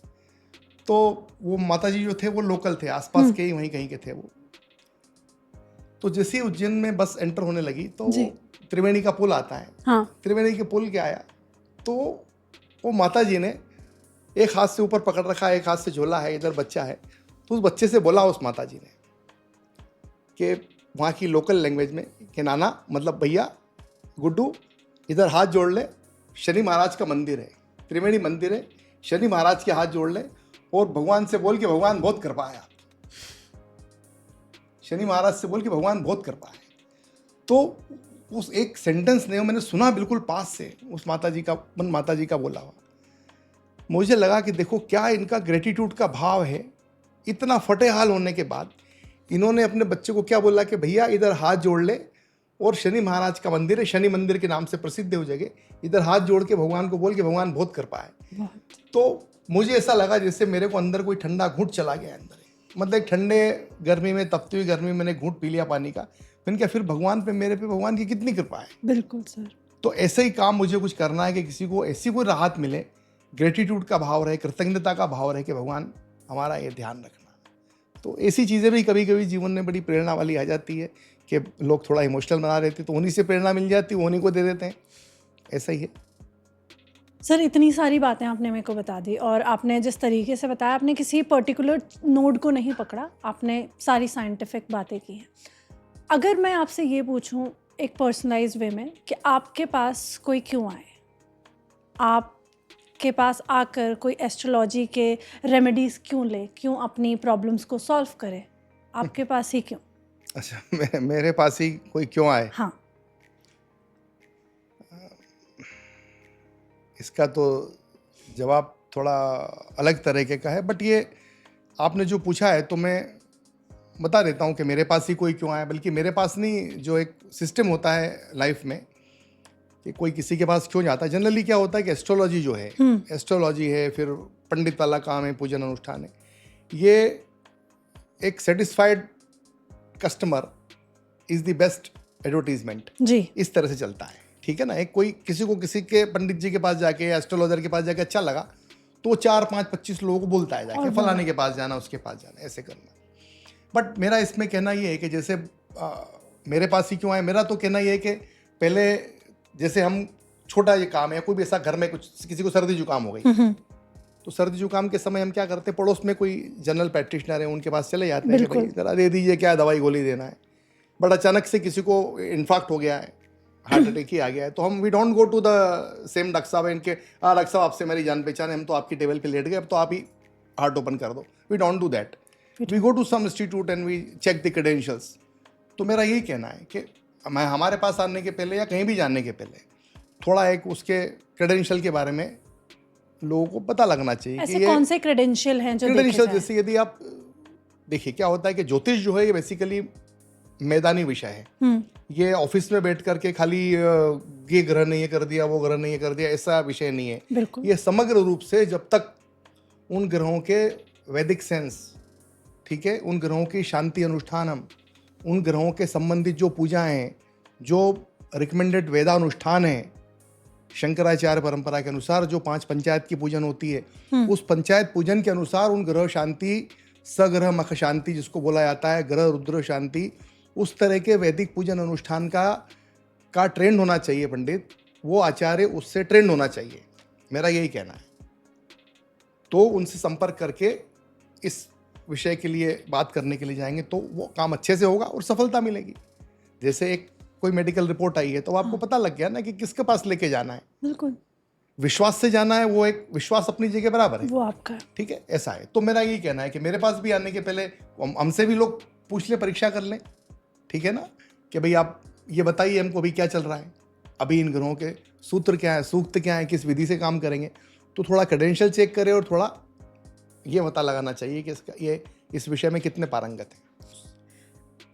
तो वो माता जी जो थे वो लोकल थे, आसपास के ही वहीं कहीं के थे वो। तो जैसे ही उज्जैन में बस एंटर होने लगी तो त्रिवेणी का पुल आता है। हाँ। त्रिवेणी के पुल के आया तो वो माता जी ने एक हाथ से ऊपर पकड़ रखा है, एक हाथ से झोला है, इधर बच्चा है। तो उस बच्चे से बोला उस माता जी ने कि वहाँ की लोकल लैंग्वेज में कि नाना, मतलब भैया, गुड्डू, इधर हाथ जोड़ ले, शनि महाराज का मंदिर है, त्रिवेणी मंदिर है, शनि महाराज के हाथ जोड़ ले और भगवान से बोल के भगवान बहुत कृपा है। शनि महाराज से बोल के भगवान बहुत कृपा है। तो उस एक सेंटेंस ने, मैंने सुना बिल्कुल पास से, उस माता जी का बोला हुआ, मुझे लगा कि देखो क्या इनका ग्रेटिट्यूड का भाव है। इतना फटे हाल होने के बाद इन्होंने अपने बच्चे को क्या बोला कि भैया इधर हाथ जोड़ ले और शनि महाराज का मंदिर है, शनि मंदिर के नाम से प्रसिद्ध हो जगह, इधर हाथ जोड़ के भगवान को बोल के भगवान बहुत कृपा है। तो मुझे ऐसा लगा जैसे मेरे को अंदर कोई ठंडा घूंट चला गया अंदर। मतलब एक ठंडे गर्मी में, तपती हुई गर्मी में मैंने घूंट पी लिया पानी का। मैंने कहा फिर भगवान पे, मेरे पे भगवान की कितनी कृपा है। बिल्कुल सर। तो ऐसे ही काम मुझे कुछ करना है कि किसी को ऐसी कोई राहत मिले, ग्रेटिट्यूड का भाव रहे, कृतज्ञता का भाव रहे कि भगवान हमारा ये ध्यान रखना। तो ऐसी चीज़ें भी कभी कभी जीवन में बड़ी प्रेरणा वाली आ जाती है कि लोग थोड़ा इमोशनल बना रहते तो उन्हीं से प्रेरणा मिल जाती, वो उन्हीं को दे देते हैं। ऐसा ही है सर। इतनी सारी बातें आपने मेरे को बता दी और आपने जिस तरीके से बताया, आपने किसी पर्टिकुलर नोड को नहीं पकड़ा, आपने सारी साइंटिफिक बातें की हैं। अगर मैं आपसे ये पूछूं एक पर्सनलाइज्ड वे में कि आपके पास कोई क्यों आए, आपके पास आकर कोई एस्ट्रोलॉजी के रेमेडीज क्यों ले, क्यों अपनी प्रॉब्लम्स को सॉल्व करे, आपके पास ही क्यों? अच्छा, मेरे पास ही कोई क्यों आए? हाँ। इसका तो जवाब थोड़ा अलग तरीके का है, बट ये आपने जो पूछा है तो मैं बता देता हूँ कि मेरे पास ही कोई क्यों आया। बल्कि मेरे पास नहीं, जो एक सिस्टम होता है लाइफ में कि कोई किसी के पास क्यों जाता है। जनरली क्या होता है कि एस्ट्रोलॉजी जो है, एस्ट्रोलॉजी है, फिर पंडित वाला काम है, पूजन अनुष्ठान है, ये एक satisfied customer is the best advertisement जी, इस तरह से चलता है। ठीक है ना। एक कोई किसी को किसी के पंडित जी के पास जाके, एस्ट्रोलॉजर के पास जाके अच्छा लगा तो 4-5-25 लोगों को बोलता है जाके फलाने के पास जाना, उसके पास जाना, ऐसे करना। बट मेरा इसमें कहना ये है कि जैसे मेरे पास ही क्यों आए, मेरा तो कहना ये है कि पहले जैसे हम छोटा ये काम है, कोई भी ऐसा घर में कुछ, किसी को सर्दी जुकाम हो गई तो सर्दी जुकाम के समय हम क्या करते हैं, पड़ोस में कोई जनरल प्रैक्टिशनर है, उनके पास चले जाते हैं कि भाई जरा दे दीजिए, क्या दवाई गोली देना है। बट अचानक से किसी को इन्फाक्ट हो गया है, हार्ट अटैक ही आ गया है, तो हम we don't go to the same doctor साहब, इनके डॉक्टर साहब आपसे मेरी जान पहचान है, हम तो आपकी टेबल पे लेट गए, अब तो आप ही हार्ट ओपन कर दो। We don't do that, we go to some institute and we check the credentials. तो मेरा यही कहना है कि मैं हमारे पास आने के पहले या कहीं भी जाने के पहले थोड़ा एक उसके क्रेडेंशियल के बारे में लोगों को पता लगना चाहिए। ऐसे कि कौन से क्रेडेंशियल हैं जो क्रेडेंशियल, जैसे यदि आप देखिए क्या होता है कि ज्योतिष जो है ये बेसिकली मैदानी विषय है। ये ऑफिस में बैठ करके खाली ये ग्रह ने ये कर दिया, वो ग्रह ने ये कर दिया, ऐसा विषय नहीं है। ये समग्र रूप से जब तक उन ग्रहों के वैदिक सेंस, ठीक है, उन ग्रहों की शांति अनुष्ठानम, उन ग्रहों के संबंधित जो पूजा हैं, जो रिकमेंडेड वेदानुष्ठान है शंकराचार्य परंपरा के अनुसार, जो 5 पंचायत की पूजन होती है, उस पंचायत पूजन के अनुसार उन ग्रह शांति, सग्रह मख शांति जिसको बोला जाता है, ग्रह रुद्र शांति, उस तरह के वैदिक पूजन अनुष्ठान का ट्रेंड होना चाहिए पंडित, वो आचार्य उससे ट्रेंड होना चाहिए, मेरा यही कहना है। तो उनसे संपर्क करके इस विषय के लिए बात करने के लिए जाएंगे तो वो काम अच्छे से होगा और सफलता मिलेगी। जैसे एक कोई मेडिकल रिपोर्ट आई है तो आपको पता लग गया ना कि किसके पास लेके जाना है। बिल्कुल। विश्वास से जाना है, वो एक विश्वास अपनी जगह बराबर है, वो आपका। ठीक है, ऐसा है। तो मेरा यही कहना है कि मेरे पास भी आने के पहले हमसे भी लोग पूछ ले, परीक्षा कर लें, ठीक है ना, कि भाई आप ये बताइए हमको अभी क्या चल रहा है, अभी इन ग्रहों के सूत्र क्या है, सूक्त क्या है, किस विधि से काम करेंगे। तो थोड़ा क्रेडेंशियल चेक करें और थोड़ा ये पता लगाना चाहिए कि इसका ये इस विषय में कितने पारंगत हैं।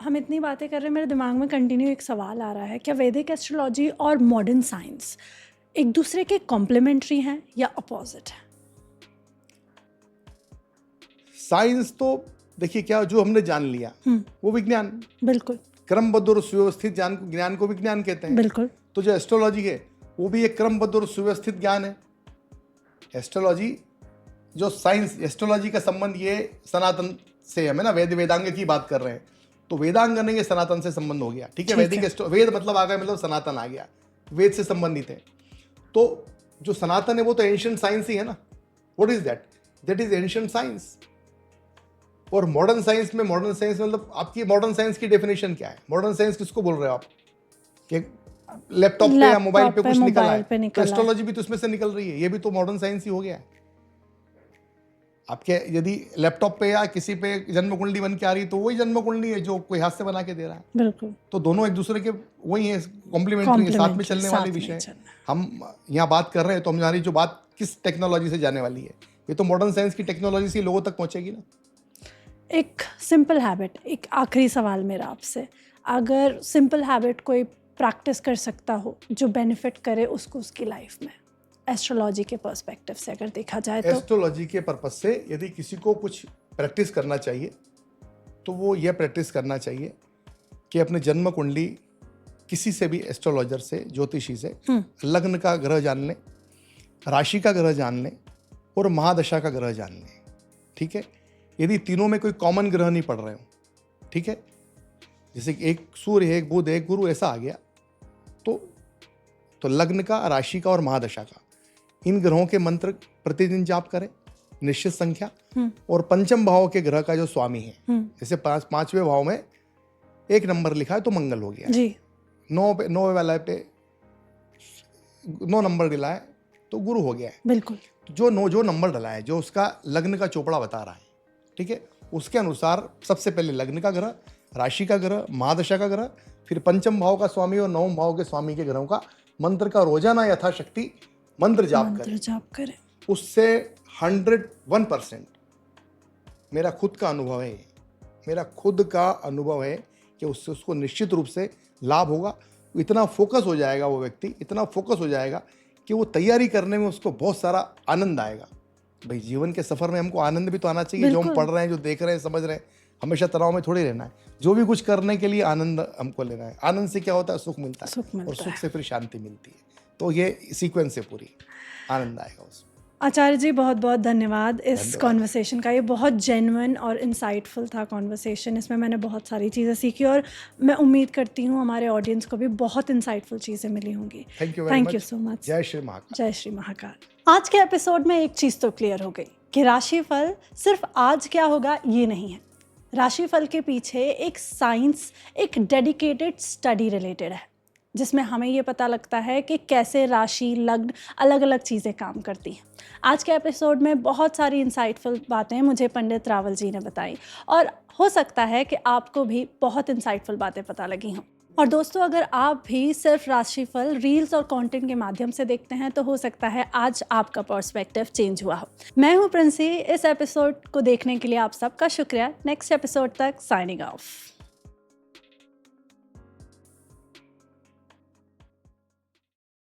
हम इतनी बातें कर रहे हैं, मेरे दिमाग में कंटिन्यू एक सवाल आ रहा है, क्या वैदिक एस्ट्रोलॉजी और मॉडर्न साइंस एक दूसरे के कॉम्प्लीमेंट्री हैं या अपोजिट है? साइंस तो देखिए, क्या जो हमने जान लिया वो विज्ञान, बिल्कुल, क्रमबद्ध और सुव्यवस्थित ज्ञान को विज्ञान कहते हैं। बिल्कुल। तो जो एस्ट्रोलॉजी है वो भी एक क्रमबद्ध और सुव्यवस्थित ज्ञान है। एस्ट्रोलॉजी जो साइंस, एस्ट्रोलॉजी का संबंध ये सनातन से, हमें ना वेदांग की बात कर रहे हैं, तो वेदांग नहीं, ये सनातन से संबंध हो गया, ठीक है। वैदिक वेद मतलब आ गया, मतलब सनातन आ गया, वेद से संबंधित है। तो जो सनातन है वो तो एंशिएंट साइंस ही है ना। What is that? That is ancient science. और मॉडर्न साइंस में, मॉडर्न साइंस मतलब आपकी मॉडर्न साइंस की डेफिनेशन क्या है? मॉडर्न साइंस किसको बोल रहे हो आप? कि लैपटॉप पे या मोबाइल पे कुछ निकला है, तो एस्ट्रोलॉजी भी तो उसमें से निकल रही है, ये भी तो मॉडर्न साइंस ही हो गया है। आपके यदि लैपटॉप पे या किसी पे जन्म कुंडली बन के आ रही है, तो वही जन्म कुंडली है जो कोई हाथ से बना के दे रहा है। बिल्कुल। तो दोनों एक दूसरे के वही है, कॉम्प्लीमेंट्री है, साथ में चलने वाले विषय हैं। हम यहाँ बात कर रहे हैं तो हमारी जो बात किस टेक्नोलॉजी से जाने वाली है, ये तो मॉडर्न साइंस की टेक्नोलॉजी से लोगों तक पहुंचेगी ना। एक सिंपल हैबिट, एक आखिरी सवाल मेरा आपसे, अगर सिंपल हैबिट कोई प्रैक्टिस कर सकता हो जो बेनिफिट करे उसको उसकी लाइफ में, एस्ट्रोलॉजी के पर्सपेक्टिव से अगर देखा जाए तो? एस्ट्रोलॉजी के पर्पस से यदि किसी को कुछ प्रैक्टिस करना चाहिए तो वो ये प्रैक्टिस करना चाहिए कि अपने जन्म कुंडली किसी से भी, एस्ट्रोलॉजर से, ज्योतिषी से, लग्न का ग्रह जान लें, राशि का ग्रह जान लें और महादशा का ग्रह जान लें, ठीक है। यदि तीनों में कोई कॉमन ग्रह नहीं पड़ रहे हो, ठीक है, जैसे कि एक सूर्य, एक बुध, एक गुरु, ऐसा आ गया, तो लग्न का, राशि का और महादशा का, इन ग्रहों के मंत्र प्रतिदिन जाप करें, निश्चित संख्या। और पंचम भाव के ग्रह का जो स्वामी है, जैसे पांचवें भाव में 1 नंबर लिखा है तो मंगल हो गया जी, 9 वाला पे 9 नंबर डला है तो गुरु हो गया है। बिल्कुल। जो नंबर डला है, जो उसका लग्न का चोपड़ा बता रहा है, ठीक है, उसके अनुसार सबसे पहले लग्न का ग्रह, राशि का ग्रह, महादशा का ग्रह, फिर पंचम भाव का स्वामी और 9वें भाव के स्वामी के ग्रहों का मंत्र का रोजाना यथाशक्ति मंत्र जाप करें। उससे 101% मेरा खुद का अनुभव है कि उससे उसको निश्चित रूप से लाभ होगा। इतना फोकस हो जाएगा वो व्यक्ति, इतना फोकस हो जाएगा कि वो तैयारी करने में उसको बहुत सारा आनंद आएगा। भाई जीवन के सफर में हमको आनंद भी तो आना चाहिए। जो हम पढ़ रहे हैं, जो देख रहे हैं, समझ रहे हैं, हमेशा तनाव में थोड़ी रहना है। जो भी कुछ करने के लिए आनंद हमको लेना है। आनंद से क्या होता है? सुख मिलता है, और सुख से फिर शांति मिलती है। तो ये सीक्वेंस है, पूरी आनंद आएगा उसमें। आचार्य जी, बहुत बहुत धन्यवाद इस कॉन्वर्सेशन का। ये बहुत जेन्युइन और इंसाइटफुल था कॉन्वर्सेशन। इसमें मैंने बहुत सारी चीज़ें सीखी और मैं उम्मीद करती हूँ हमारे ऑडियंस को भी बहुत इंसाइटफुल चीज़ें मिली होंगी। Thank you so much. जय श्री महाकाल। जय श्री महाकाल। आज के एपिसोड में एक चीज़ तो क्लियर हो गई कि राशिफल सिर्फ आज क्या होगा ये नहीं है। राशिफल के पीछे एक साइंस, एक डेडिकेटेड स्टडी रिलेटेड है, जिसमें हमें ये पता लगता है कि कैसे राशि, लग्न, अलग अलग चीज़ें काम करती हैं। आज के एपिसोड में बहुत सारी इंसाइटफुल बातें मुझे पंडित रावल जी ने बताई और हो सकता है कि आपको भी बहुत इंसाइटफुल बातें पता लगी हों। और दोस्तों, अगर आप भी सिर्फ राशिफल रील्स और कंटेंट के माध्यम से देखते हैं तो हो सकता है आज आपका पर्सपेक्टिव चेंज हुआ हो। मैं हूँ प्रिंसी। इस एपिसोड को देखने के लिए आप सबका शुक्रिया। नेक्स्ट एपिसोड तक साइनिंग ऑफ।